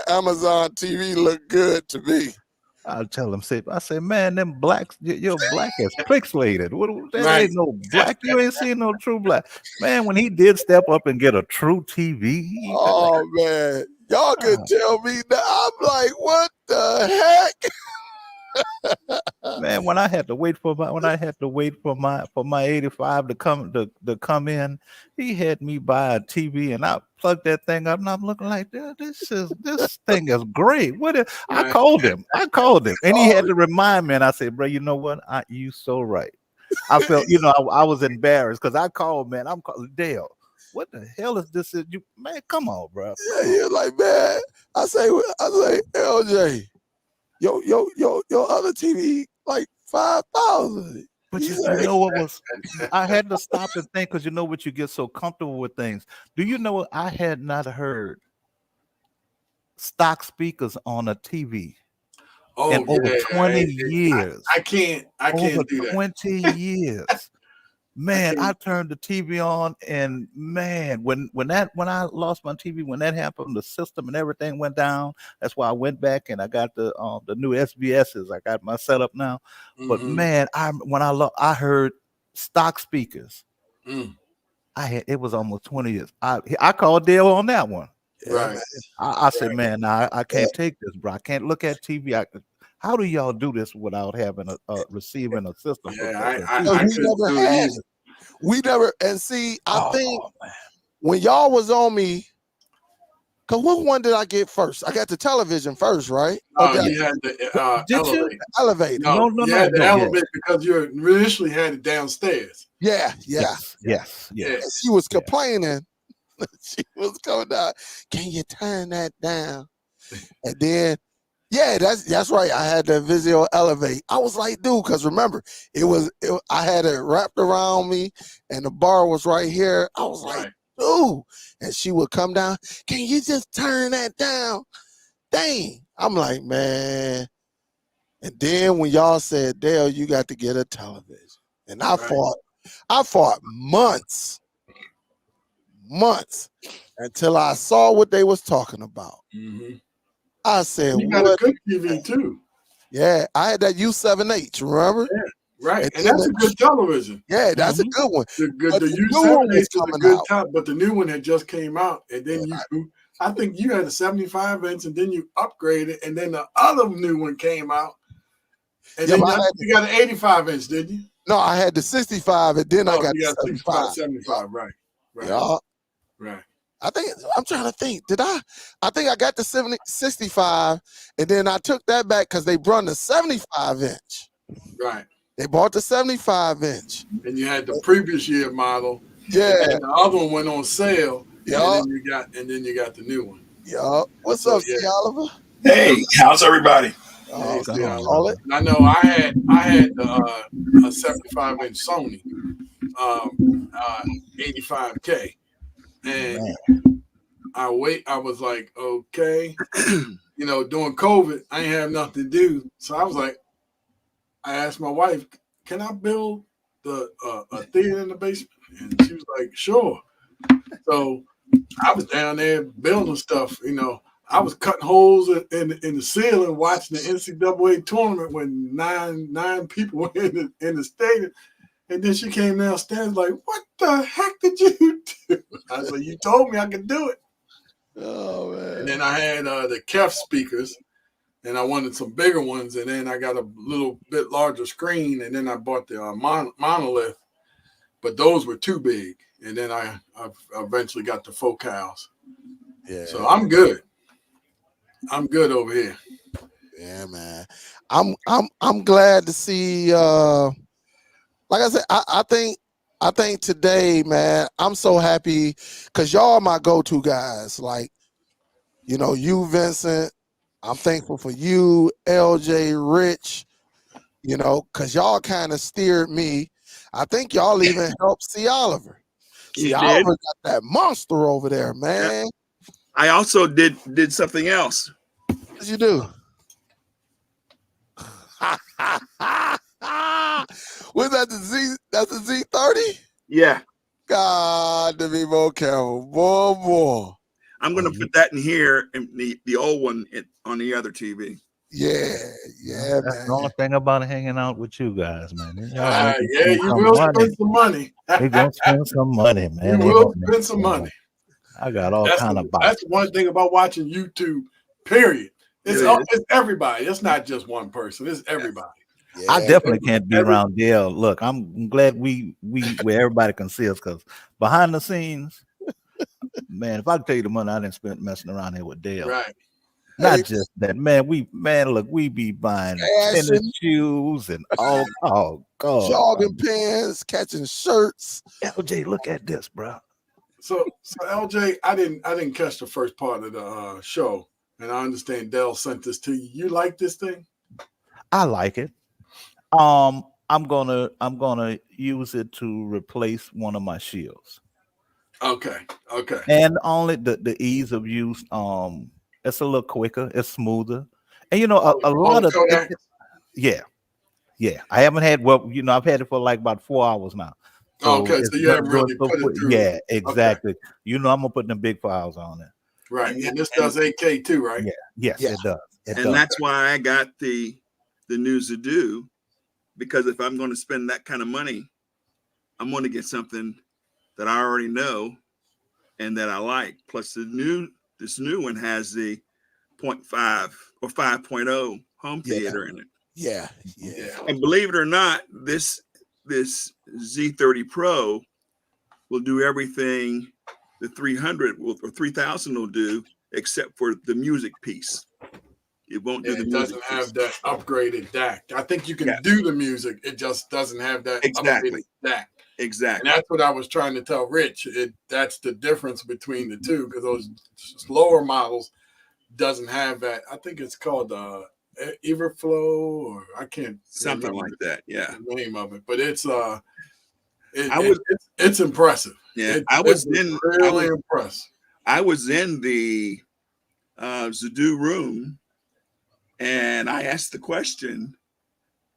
Amazon TV look good to me. I'll tell him, I say, man, them blacks, your black is pixelated. That ain't no black. You ain't seen no true black. Man, when he did step up and get a true TV. Oh, man. Y'all can tell me that. I'm like, what the heck? Man, when I had to wait for my 85 to come in, he had me buy a TV and I plugged that thing up and I'm looking like this thing is great. I called him and he had to remind me and I said, bro, you know what? You so right. I felt, I was embarrassed because I called, man. I'm calling Dale. What the hell is this? Man, come on, bro. Yeah, you're like, man. I say, LJ. Your other TV like 5,000. But you know what was? I had to stop and think because you know what, you get so comfortable with things. Do you know what? I had not heard stock speakers on a TV in Oh over yeah, 20 years. I can't Over do that. 20 years. Man, I can't. turned the TV on, and man, when I lost my TV, when that happened, the system and everything went down. That's why I went back and I got the new SBSs. I got my setup now. But Mhm. man, I heard stock speakers. Mm. It was almost 20 years. I called Dale on that one. Yeah, Right. man. I said, man, nah, I Yeah. can't take this, bro. I can't look at TV. How do y'all do this without having a receiving a system? Yeah, for Because I we couldn't never do it had either. it. We never, and see, I Oh, think man. when y'all was on me, because what one did I get first? I got the television first, right? No, did I you had the Did you? elevator. the elevator? No, No, you had the yeah. elevator because you initially had it downstairs. Yeah. Yes. Yeah. And she was complaining. She was coming down. Can you turn that down? And then, yeah, that's right. I had the Vizio elevate. I was like, dude, because remember, I had it wrapped around me, and the bar was right here. I was like, Right. dude, and she would come down. Can you just turn that down? Dang. I'm like, man. And then when y'all said, Dale, you got to get a television, and I fought months until I saw what they was talking about. Mm-hmm. I said, You got a what? good TV too. Yeah, I had that U7H, remember? Right. And And then that's a good television. Yeah, that's a good one. The But the new U7 one was is a coming good out. top, but the new one had just came out. And then I think you had a 75 inch and then you upgraded, and then the other new one came out. And then you got an 85 inch, didn't you? No, I had the 65 and then I got you the got 75. 75, right. Yeah. Right. I think I'm trying to think. I think I got the 65 and then I took that back because they brought the 75 inch. Right. They bought the 75 inch. And you had the previous year model. Yeah. And the other one went on sale. Yeah. And then you got the new one. Yeah. What's up, C. Oliver? Hey, how's everybody? Hey, call it. I know I had a 75 inch Sony 85K. And I was like, okay, during COVID, I ain't have nothing to do. So I was like, I asked my wife, can I build a theater in the basement? And she was like, sure. So I was down there building stuff, I was cutting holes in the ceiling, watching the NCAA tournament when nine people were in the stadium. And then she came downstairs like, what the heck did you do? I said, you told me I could do it. Oh, man. And then I had the Kef speakers, and I wanted some bigger ones. And then I got a little bit larger screen, and then I bought the monolith. But those were too big. And then I eventually got the focals. Yeah. So I'm good. I'm good over here. Yeah, man. I'm glad to see like I said, I think today, man, I'm so happy because y'all are my go-to guys. Like, you, Vincent, I'm thankful for you, LJ, Rich, because y'all kind of steered me. I think y'all even helped C. Oliver. C. Oliver got that monster over there, man. Yeah. I also did something else. What did you do? Was that the Z? That's the Z30? Yeah. God, to be more careful. Boy. I'm going to put that in here, and the old one on the other TV. Yeah, That's man. the only thing about hanging out with you guys, man. You will spend some money. They gonna spend some money, man. You will spend some money. I got all kind of boxes. That's one thing about watching YouTube, period. It's everybody. It's not just one person. It's everybody. Yeah, I definitely can't be around Dale. Look, I'm glad we where everybody can see us, because behind the scenes, man, if I could tell you the money I didn't spend messing around here with Dale. Right. Not just that, man. Look, we be buying tennis shoes and God, jogging pants, catching shirts. LJ, look at this, bro. So LJ, I didn't catch the first part of the show, and I understand Dell sent this to you. You like this thing? I like it. I'm gonna use it to replace one of my shields. Okay. Okay. And only the ease of use, it's a little quicker, it's smoother. And a lot of Kodak. yeah, yeah. I haven't had I've had it for like about 4 hours now. So Okay, it's so you haven't really so put it quick. through. Yeah, Okay. exactly. I'm gonna put the big files on it. Right. And this does 8K too, right? Yeah, yes, Yeah. it does. It And does. that's why I got the new Zedu, because if I'm going to spend that kind of money, I'm going to get something that I already know and that I like. Plus this new one has the 0.5 or 5.0 home Yeah. theater in it. Yeah. And believe it or not, this Z30 Pro will do everything the 300 or 3000 will do, except for the music piece. It won't do the It music doesn't piece. have that upgraded DAC. I think you can Yeah. do the music. It just doesn't have that Exactly. upgraded DAC. Exactly. And that's what I was trying to tell Rich. That's the difference between the two, because those lower models doesn't have that. I think it's called Everflow, or I can't Something remember like that. Yeah. the name of it, but it's it's impressive. Yeah. It's really impressive. I was in the Zedu room and I asked the question.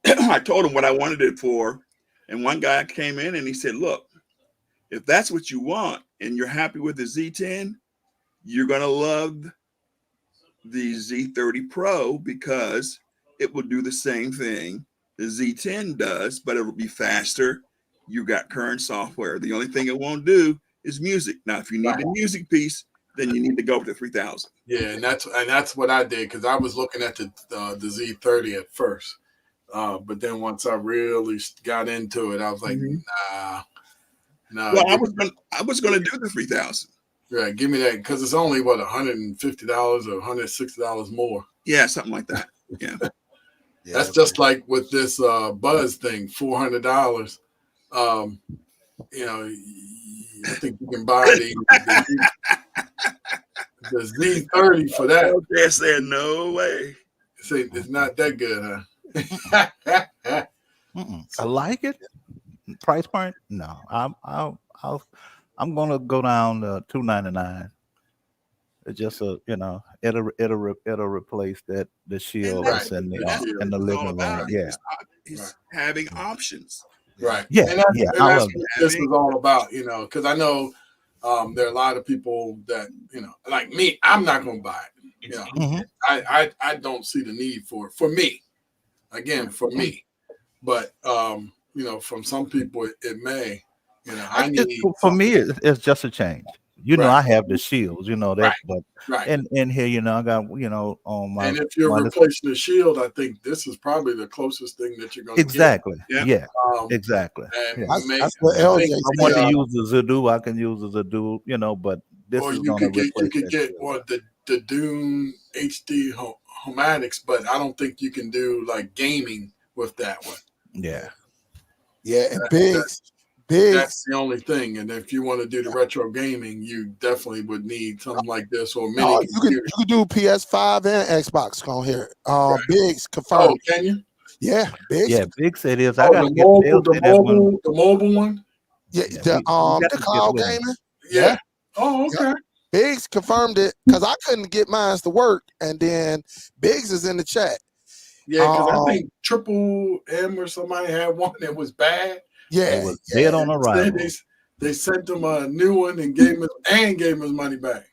I told him what I wanted it for. And one guy came in and he said, look, if that's what you want and you're happy with the Z10, you're going to love the Z30 Pro, because it will do the same thing the Z10 does, but it'll be faster. You got current software. The only thing it won't do is music. Now, if you need the music piece, then you need to go with the 3000. Yeah, and that's what I did, because I was looking at the Z30 at first, but then once I really got into it, I was like, nah. Well, I was going to do the 3000. Yeah, give me that, because it's only what, $150 or $160 more. Yeah, something like that. Yeah. That's just like with this Buzz thing, $400. I think you can buy the Z30 for that. They said no way. See, it's not that good, huh? I like it. Price point? No, I'm gonna go down to $299. It's just it'll replace the shield that's that's in what the it's all living about. room. Yeah, It's having options. Right. Yeah, And that's, yeah, and I that's love what this is all about, because I know there are a lot of people that, like me, I'm not going to buy it. Mhm. I don't see the need for it. For me, again, for me. But, from some people, it may, I need. For me, it's just a change. Right. I have the shields, that, Right. but Right. and in here, I got, on my. And if you're my replacing the shield, I think this is probably the closest thing that you're going to exactly. Yeah. Yeah. get. Exactly. And Yeah. That's what LJ I want to said. use the Zedu. I can use the Zedu, but this or is you going to could get replace the Dune HD Homatics, but I don't think you can do like gaming with that one. Yeah. Yeah, and Biggs. That's the only thing. And if you want to do the retro gaming, you definitely would need something like this or mini. You could do PS5 and Xbox on here. Right. Biggs confirmed. Oh, can you? Yeah, Biggs. Yeah, Big said is. Oh, I got to get the mobile one. Yeah, Yeah, the cloud gaming. Yeah. Oh, okay. Yeah. Biggs confirmed it, because I couldn't get mine to work, and then Biggs is in the chat. Yeah, because I think Triple M or somebody had one that was bad. Yeah, it was dead on arrival. They sent him a new one and gave him his money back.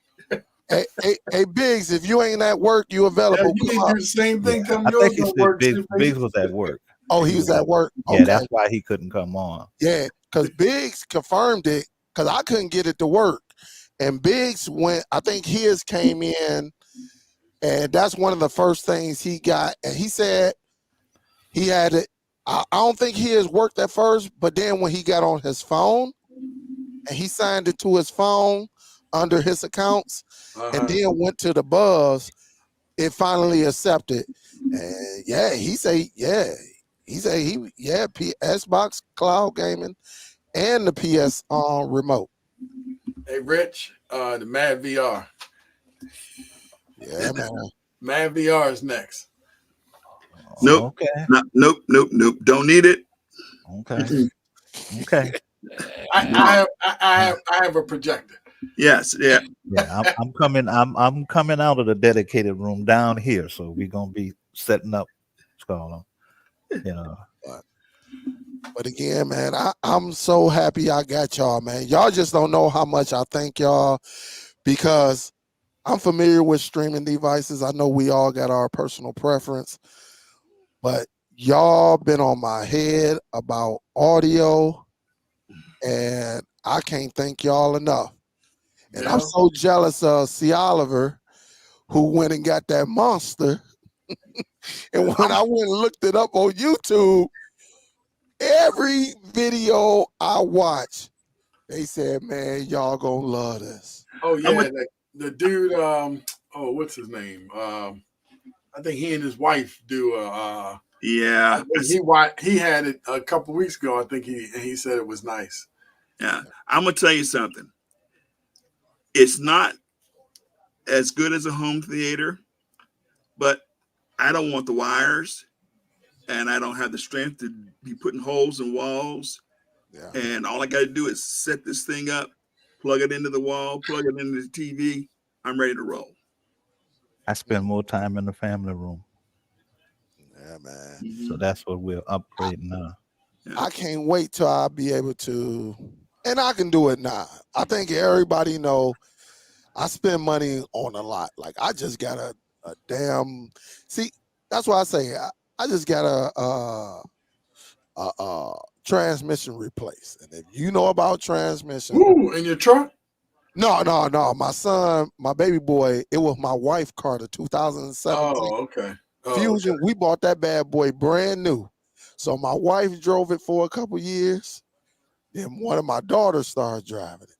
Hey, Biggs, if you ain't at work, you available? Yeah, you need to do the same thing. Yeah. I think he said Biggs was at work. Oh, he was at work. Yeah, that's why he couldn't come on. Yeah, because Biggs confirmed it, because I couldn't get it to work. And Biggs I think his came in, and that's one of the first things he got. And he said he had it. I don't think his worked at first, but then when he got on his phone and he signed it to his phone under his accounts, and then went to the Buzz, it finally accepted. And he Xbox cloud gaming and the PS remote. Hey, Rich, the Mad VR. Yeah, man. Mad VR is next. Nope. Okay. Nope. Don't need it. Okay. Okay. I have a projector. Yes, yeah. Yeah, I'm coming. I'm coming out of the dedicated room down here, so we're gonna be setting up. You know. But again, man, I'm so happy I got y'all, man. Y'all just don't know how much I thank y'all, because I'm familiar with streaming devices. I know we all got our personal preference, but y'all been on my head about audio, and I can't thank y'all enough. And I'm so jealous of C. Oliver, who went and got that monster. And when I went and looked it up on YouTube, every video I watch, they said, man, y'all gonna love this. Oh yeah, the dude, what's his name? I think he and his wife do Yeah. He had it a couple weeks ago. I think he said it was nice. Yeah. I'm gonna tell you something. It's not as good as a home theater, but I don't want the wires, and I don't have the strength to be putting holes in walls. Yeah. And all I got to do is set this thing up, plug it into the wall, plug it into the TV. I'm ready to roll. I spend more time in the family room. Yeah, man. Mm-hmm. So that's what we're upgrading now. I can't wait till I'll be able to, and I can do it now. I think everybody know I spend money on a lot. Like I just got a damn, see, that's why I say I just got a transmission replaced. And if you know about transmission. Ooh, in your truck? No. My son, my baby boy, it was my wife's car, the 2017 okay. Fusion. Okay. We bought that bad boy brand new. So my wife drove it for a couple years. Then one of my daughters started driving it.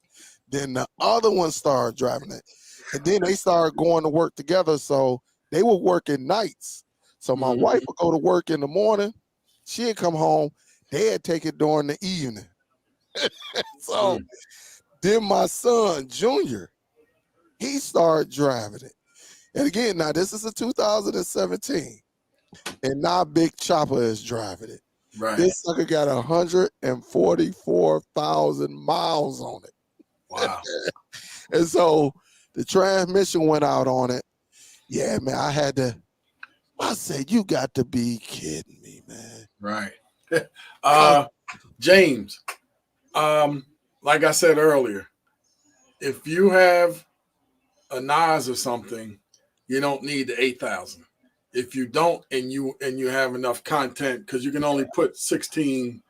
Then the other one started driving it. And then they started going to work together. So they were working nights. So my wife would go to work in the morning. She'd come home. They'd take it during the evening. So then my son, Junior, he started driving it. And again, now this is a 2017. And now Big Chopper is driving it. Right. This sucker got 144,000 miles on it. Wow. And so the transmission went out on it. Yeah, man, I said, you got to be kidding me, man. Right. James, like I said earlier, if you have a NAS or something, you don't need the 8,000. If you don't, and you have enough content, because you can only put 16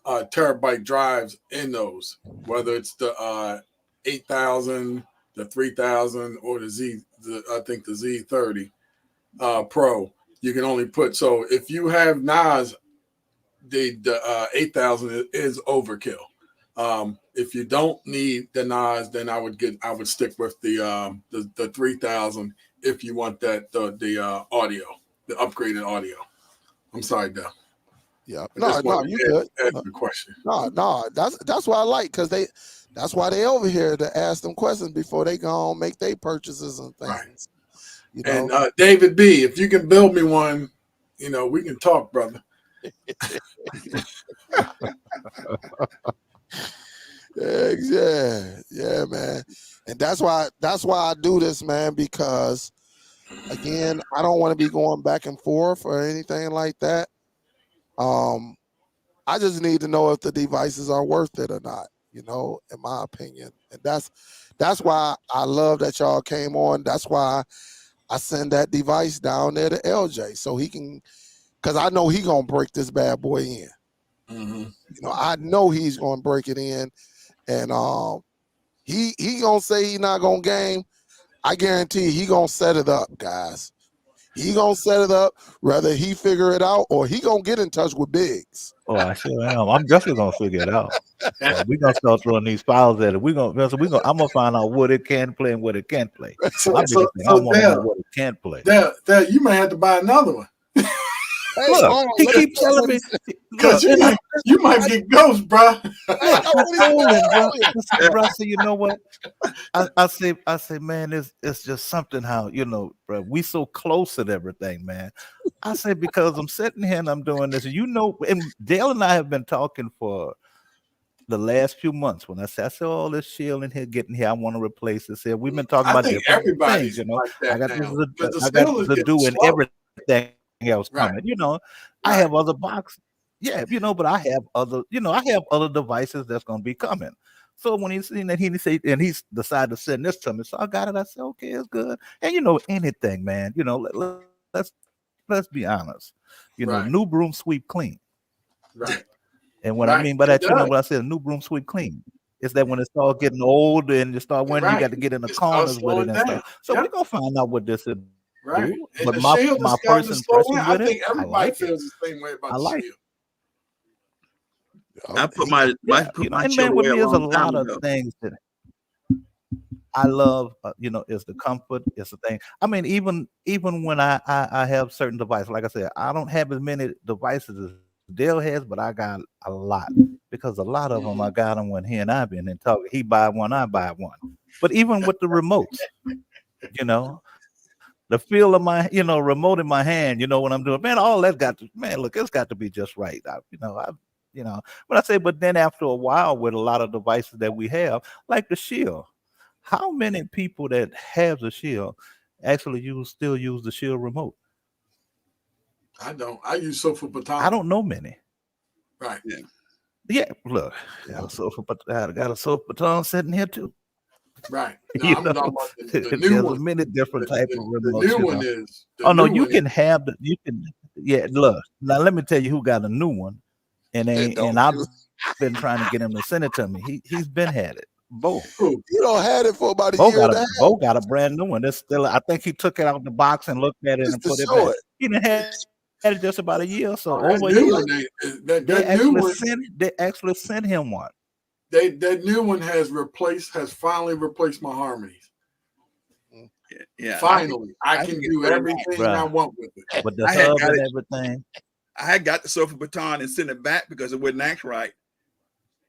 terabyte drives in those, whether it's the 8,000, the 3,000, or I think the Z30 Pro, you can only put. So if you have NAS, the 8,000 is overkill. If you don't need the NAS, then I would stick with the 3,000 if you want the audio, the upgraded audio. I'm sorry, Del. Yeah, no, you good. Ask the question. No, that's why I like, because that's why they over here to ask them questions before they go on make their purchases and things. Right. You know? And David B, if you can build me one, we can talk, brother. Yeah, man. And that's why I do this, man, because again, I don't want to be going back and forth or anything like that. I just need to know if the devices are worth it or not, in my opinion. And that's why I love that y'all came on. That's why I send that device down there to LJ, so he can, because I know he gonna break this bad boy in. Mm-hmm. I know he's gonna break it in, and he gonna say he not gonna game. I guarantee he gonna set it up, guys. He gonna set it up, whether he figure it out or he gonna get in touch with Biggs. Oh, I sure am. I'm definitely gonna figure it out. We're gonna start throwing these files at it. I'm gonna find out what it can play and what it can't play. I want to know what it can't play. Dale, you might have to buy another one. Hey, Look, hold on, he let me keeps tell you telling what he me, said. Because look, you might get ghost, bro. Hey, look, no, I what he told said him, bro. earlier. I said, you know what? I say, man, it's just something how, bro, we so close at everything, man. I say, because I'm sitting here and I'm doing this, and Dale and I have been talking for the last few months. When I said, all this shield in here, getting here, I want to replace this here. We've been talking I about think different things, everybody's like I that got now. this, Because the I got steel is to getting do and slow. everything else Right. coming. I Right. have other boxes. Yeah, but I have other devices that's gonna be coming. So when he's seen that he's decided to send this to me, so I got it. I said, okay, it's good. And anything, man. Let's be honest. Right. New broom sweep clean. Right. And what I Right. mean by It that, does. what I said, a new broom sweep clean. It's that when it starts getting old and you start when you Right. got to get in the It starts corners with it slowing and down. stuff. So Yep. we're gonna find out what this is. Right. Do. And But the my shield is my starting first to slow impression down. I with it, think I everybody like it. feels the same way about I the like shield. it. I put my And shield man, with away a me, there's a long time lot of ago. things that I love. Is the comfort. It's the thing. I mean, even when I have certain devices, like I said, I don't have as many devices as Dale has, but I got a lot because a lot of them I got them when he and I been in talking. He buy one, I buy one. But even with the remotes, the feel of my remote in my hand, what I'm doing, man, all that look, it's got to be just right. But I say, but then after a while, with a lot of devices that we have, like the Shield, how many people that have the Shield actually still use the Shield remote? I don't. I use sofa baton. I don't know many. Right. Yeah, look, I got a sofa baton sitting here too. Right. No, I'm talking about the new There's one. many different type of The remotes. new one is. Oh no, you can have yeah. Look, now let me tell you who got a new one, and I've been trying to get him to send it to me. He's been had it. Bo. You don't had it for about a year and a half. Bo got a brand new one. That's still. I think he took it out the box and looked at it and put it back. He didn't have it just about a year, so over a year. They actually sent him one. That new one has finally replaced my harmonies. Yeah. Finally, I can do everything I want with it. But the hub and everything. I had got the sofa baton and sent it back because it wouldn't act right.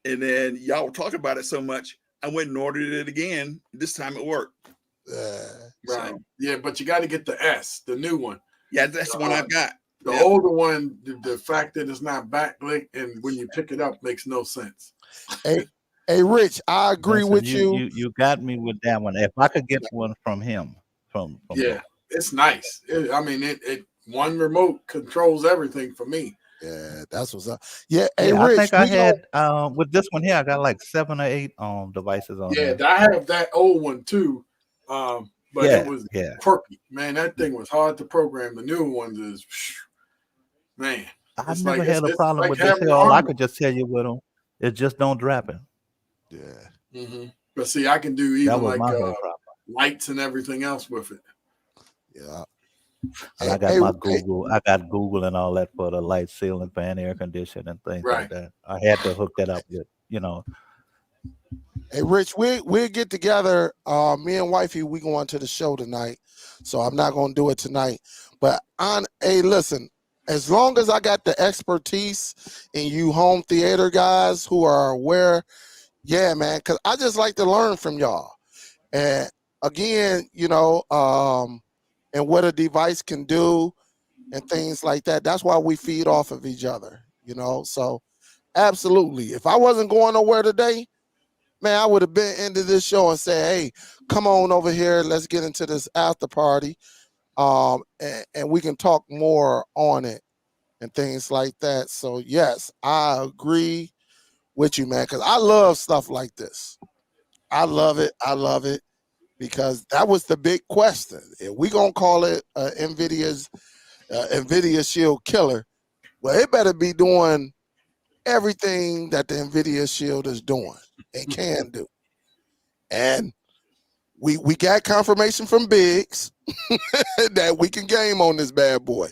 And then y'all were talking about it so much, I went and ordered it again. This time it worked. Right. Yeah, but you got to get the S, the new one. Yeah, that's the one I've got. The older one, the fact that it's not backlit and when you pick it up makes no sense. Hey, Rich, I agree with you. You got me with that one. If I could get one from him, from yeah, it's nice. It one remote controls everything for me. Yeah, that's what's up. Yeah, hey, Rich, I think I had with this one here, I got like 7 or 8 devices on there. Yeah, I have that old one too. But it was quirky. Man, that thing was hard to program. The new ones is man. I've never had a problem with this. All I could just tell you with them, it just don't drop it. Yeah. Mm-hmm. But see, I can do even like lights and everything else with it. Yeah. And I got my Google. I got Google and all that for the light, ceiling fan, air conditioning, and things like that. I had to hook that up with, Hey, Rich, we'll get together. Me and wifey, we going to the show tonight, so I'm not gonna do it tonight. But listen, as long as I got the expertise in you home theater guys who are aware, yeah, man, because I just like to learn from y'all. And again, and what a device can do and things like that. That's why we feed off of each other, So absolutely. If I wasn't going nowhere today, man, I would have been into this show and said, hey, come on over here. Let's get into this after party. And we can talk more on it and things like that. So, yes, I agree with you, man, because I love stuff like this. I love it. I love it because that was the big question. If we going to call it NVIDIA Shield Killer, well, it better be doing everything that the NVIDIA Shield is doing and can do. And we got confirmation from Biggs that we can game on this bad boy.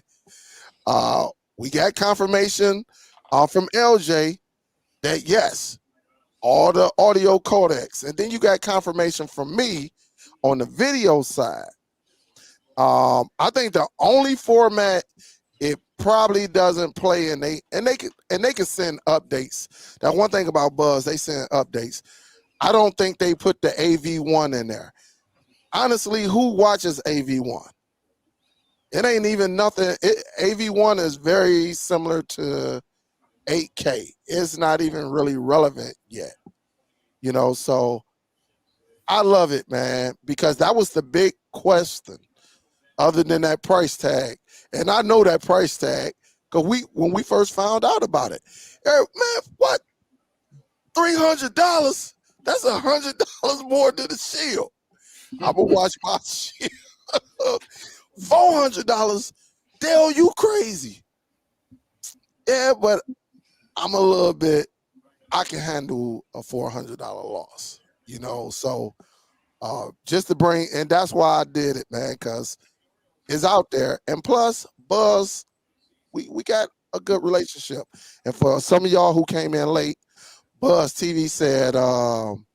We got confirmation from LJ that yes, all the audio codecs. And then you got confirmation from me on the video side. I think the only format it probably doesn't play, and they can send updates. That one thing about Buzz, they send updates. I don't think they put the AV1 in there. Honestly, who watches AV1? It ain't even nothing. AV1 is very similar to 8K. It's not even really relevant yet, you know. So I love it, man, because that was the big question, other than that price tag. And I know that price tag because when we first found out about it, man, what, $300? That's $100 more than the Shield. I'm gonna watch my Shield. $400? Dale, you crazy? Yeah, but I'm a little bit. I can handle a $400 loss, you know. So just to bring, and that's why I did it, man, because it's out there. And plus, Buzz, we got a good relationship. And for some of y'all who came in late, Buzz TV said, on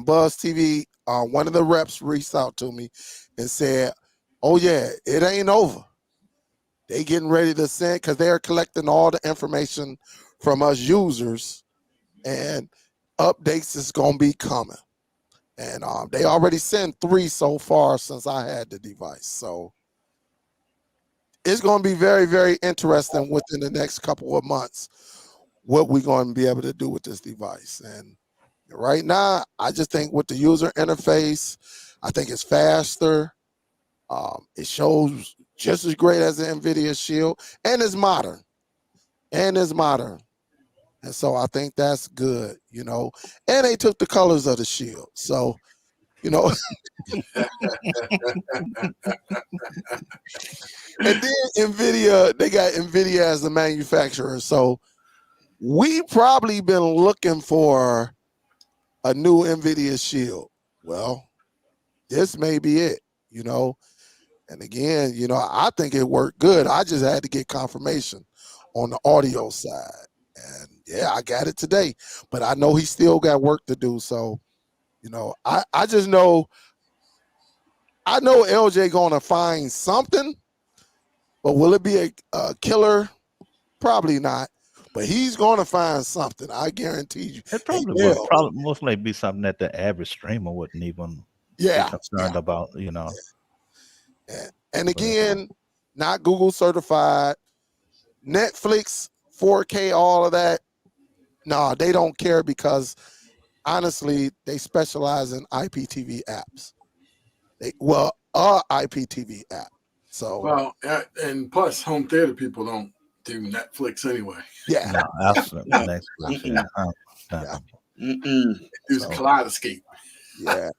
Buzz TV, one of the reps reached out to me and said, "Oh yeah, it ain't over. They getting ready to send because they're collecting all the information from us users, and updates is gonna be coming." And they already sent 3 so far since I had the device. So it's gonna be very, very interesting within the next couple of months what we're going to be able to do with this device. And right now, I just think with the user interface, I think it's faster. It shows just as great as the NVIDIA Shield, and it's modern. And so I think that's good, you know. And they took the colors of the Shield. So, you know. And then NVIDIA, they got NVIDIA as the manufacturer. So we probably been looking for a new NVIDIA Shield. Well, this may be it, you know. And again, you know, I think it worked good. I just had to get confirmation on the audio side. And yeah, I got it today. But I know he still got work to do. So, you know, I just know, I know LJ gonna find something, but will it be a killer? Probably not. But he's gonna find something. I guarantee you. It probably will. Probably most likely be something that the average streamer wouldn't even be concerned about, you know. Yeah. And again, not Google certified. Netflix, 4K, all of that. No, they don't care because honestly, they specialize in IPTV apps. IPTV app. So well, and plus, home theater people don't do Netflix anyway. Yeah, no, absolutely. Netflix, Use Kaleidoscape. Yeah.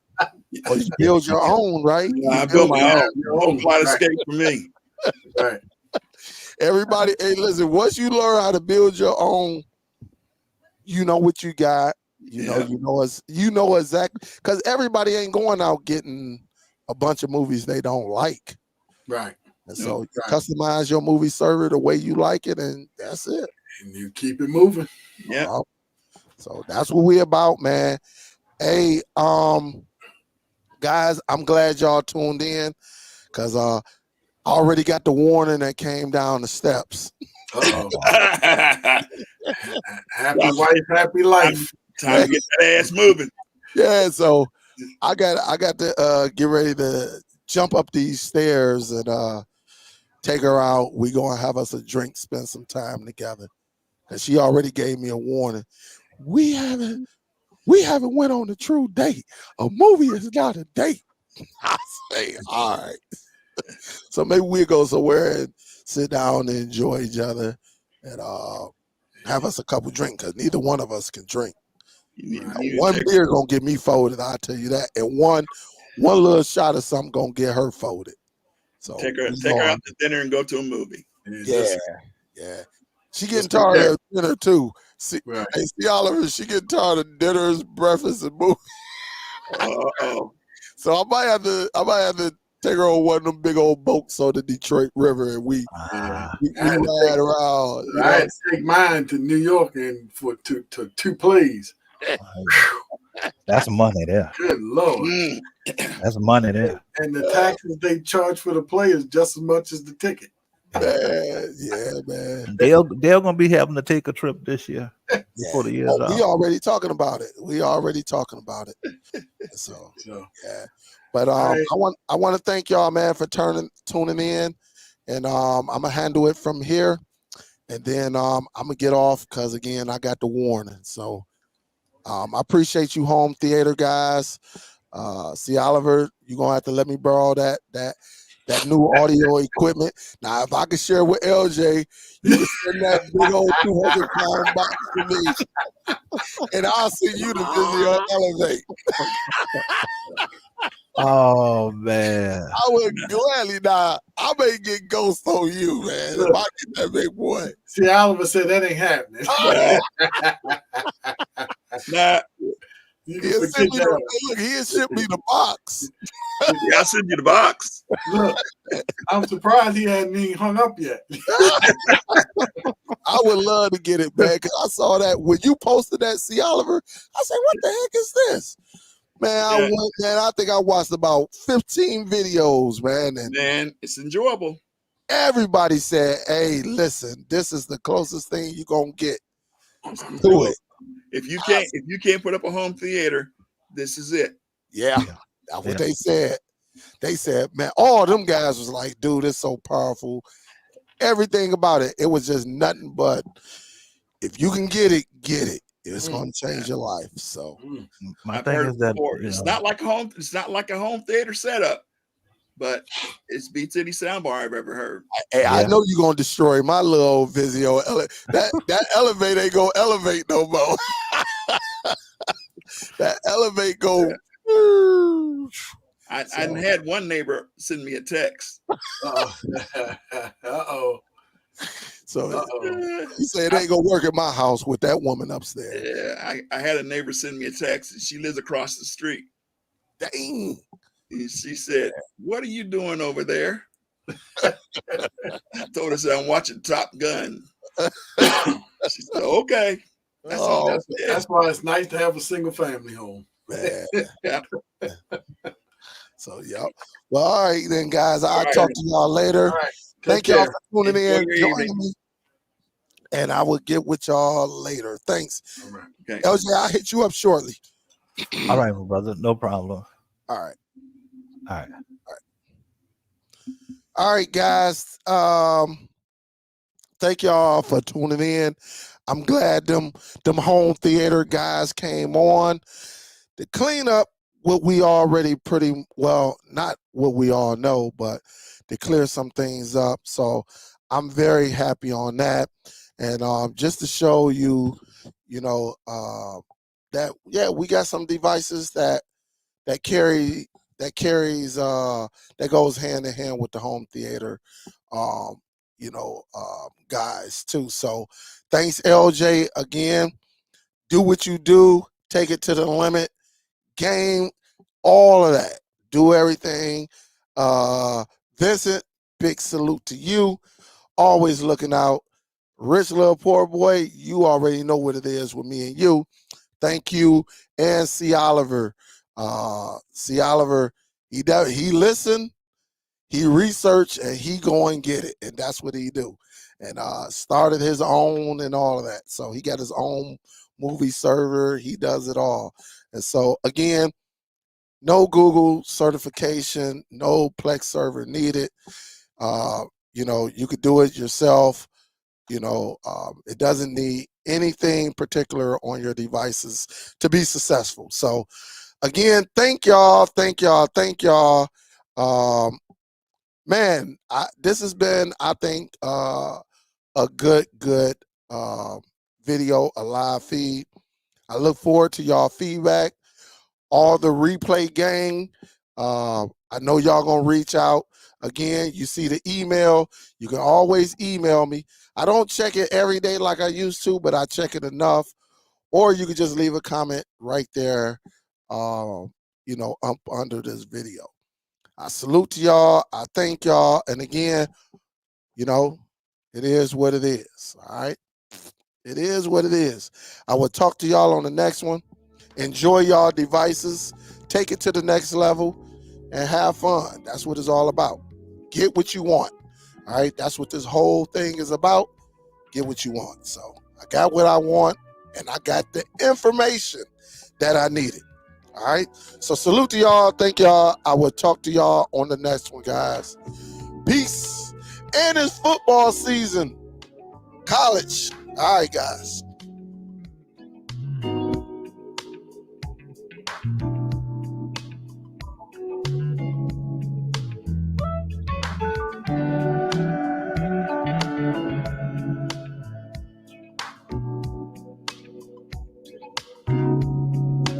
Well, you build your own, right? I build my own. Your own Kaleidoscape for me. Right. Everybody, hey, listen. Once you learn how to build your own, you know what you got. You know exactly, because everybody ain't going out getting a bunch of movies they don't like. Right. And so you customize your movie server the way you like it, and that's it. And you keep it moving. Yeah. So that's what we about, man. Hey, guys, I'm glad y'all tuned in because I already got the warning that came down the steps. Happy wife, happy life. Time to get that ass moving. Yeah, so I got to get ready to jump up these stairs and take her out. We gonna have us a drink, spend some time together. And she already gave me a warning. We haven't went on a true date. A movie is not a date. I say, all right. So maybe we'll go somewhere and sit down and enjoy each other and have us a couple drinks because neither one of us can drink. One beer gonna get me folded, I'll tell you that. And one little shot of something gonna get her folded. So take her out to dinner and go to a movie. Yeah. She getting tired of dinner too. See, hey, see Oliver, she getting tired of dinners, breakfast, and movies. So I might have to take her on one of them big old boats on the Detroit River, and we ride around. I had to take mine to New York and to 2 plays. That's money there. Good Lord. That's money there. And the taxes they charge for the play is just as much as the ticket. Man, yeah, man. They're gonna be having to take a trip this year before the year's We out. already talking about it. So So, yeah. But right. I want to thank y'all, man, for tuning in. And I'm gonna handle it from here. And then I'm gonna get off because again I got the warning. So I appreciate you, home theater guys. See, Oliver, you're gonna have to let me borrow that new audio equipment. Now, if I could share with LJ, you can send that big old 200-pound box to me, and I'll send you the Vizio Elevate. Oh man. I would gladly not. I may get ghost on you, man. If I get that big boy. See, Oliver said that ain't happening. Nah, You He'll can send forget me that. look, he'll ship me the box. yeah, I'll send you the box. Look, I'm surprised he hadn't even hung up yet. I would love to get it, man, because I saw that when you posted that, see, Oliver, I said, what the heck is this? Man, I think I watched about 15 videos, man, and Man, it's enjoyable. everybody said, hey, listen, this is the closest thing you're gonna get It's to enjoyable. it. If you can't put up a home theater, this is it. Yeah, that's what they said. They said, man, all them guys was like, dude, it's so powerful. Everything about it, it was just nothing but if you can get it, get it. It's gonna change your life. So My I've thing heard is it that before. It's not like a home theater setup, but it's beats any soundbar I've ever heard. hey, I know you're gonna destroy my little Vizio. That elevate ain't gonna elevate no more. That elevate go. I had one neighbor send me a text. Uh-oh. So he said it ain't gonna work at my house with that woman upstairs. Yeah, I had a neighbor send me a text. She lives across the street. Dang. And she said, "What are you doing over there?" I told her, "I'm watching Top Gun." She said, "Okay." That's why it's nice to have a single family home. Man. Yeah. So yep. Well, all right then, guys. I'll talk to y'all later. All right. Thank y'all for tuning in, Enjoy your joining me. And I will get with y'all later. Thanks. All right. Okay. LJ, I'll hit you up shortly. all right, my brother, no problem. All right. All right. All right, guys. Thank y'all for tuning in. I'm glad them home theater guys came on. The cleanup, what we already pretty well, not what we all know, but to clear some things up. So I'm very happy on that. And just to show you, that we got some devices that goes hand in hand with the home theater guys too. So thanks, LJ, again. Do what you do, take it to the limit, game, all of that, do everything. Vincent, big salute to you, always looking out. Rich little poor boy, you already know what it is with me and you. Thank you. And C. Oliver, he listened, he researched, and he go and get it, and that's what he do. And started his own and all of that. So he got his own movie server. He does it all. And so again, no Google certification, no Plex server needed. You could do it yourself. It doesn't need anything particular on your devices to be successful. So again, thank y'all. Man, this has been, I think, a good video, a live feed. I look forward to y'all feedback. All the replay gang, I know y'all gonna reach out. Again, you see the email. You can always email me. I don't check it every day like I used to, but I check it enough. Or you can just leave a comment right there, up under this video. I salute to y'all. I thank y'all. And again, it is what it is. All right. It is what it is. I will talk to y'all on the next one. Enjoy y'all devices. Take it to the next level and have fun. That's what it's all about. Get what you want. All right, that's what this whole thing is about. Get what you want. So I got what I want, and I got the information that I needed. All right. So salute to y'all. Thank y'all. I will talk to y'all on the next one, guys. Peace. And it's football season. College. All right, guys.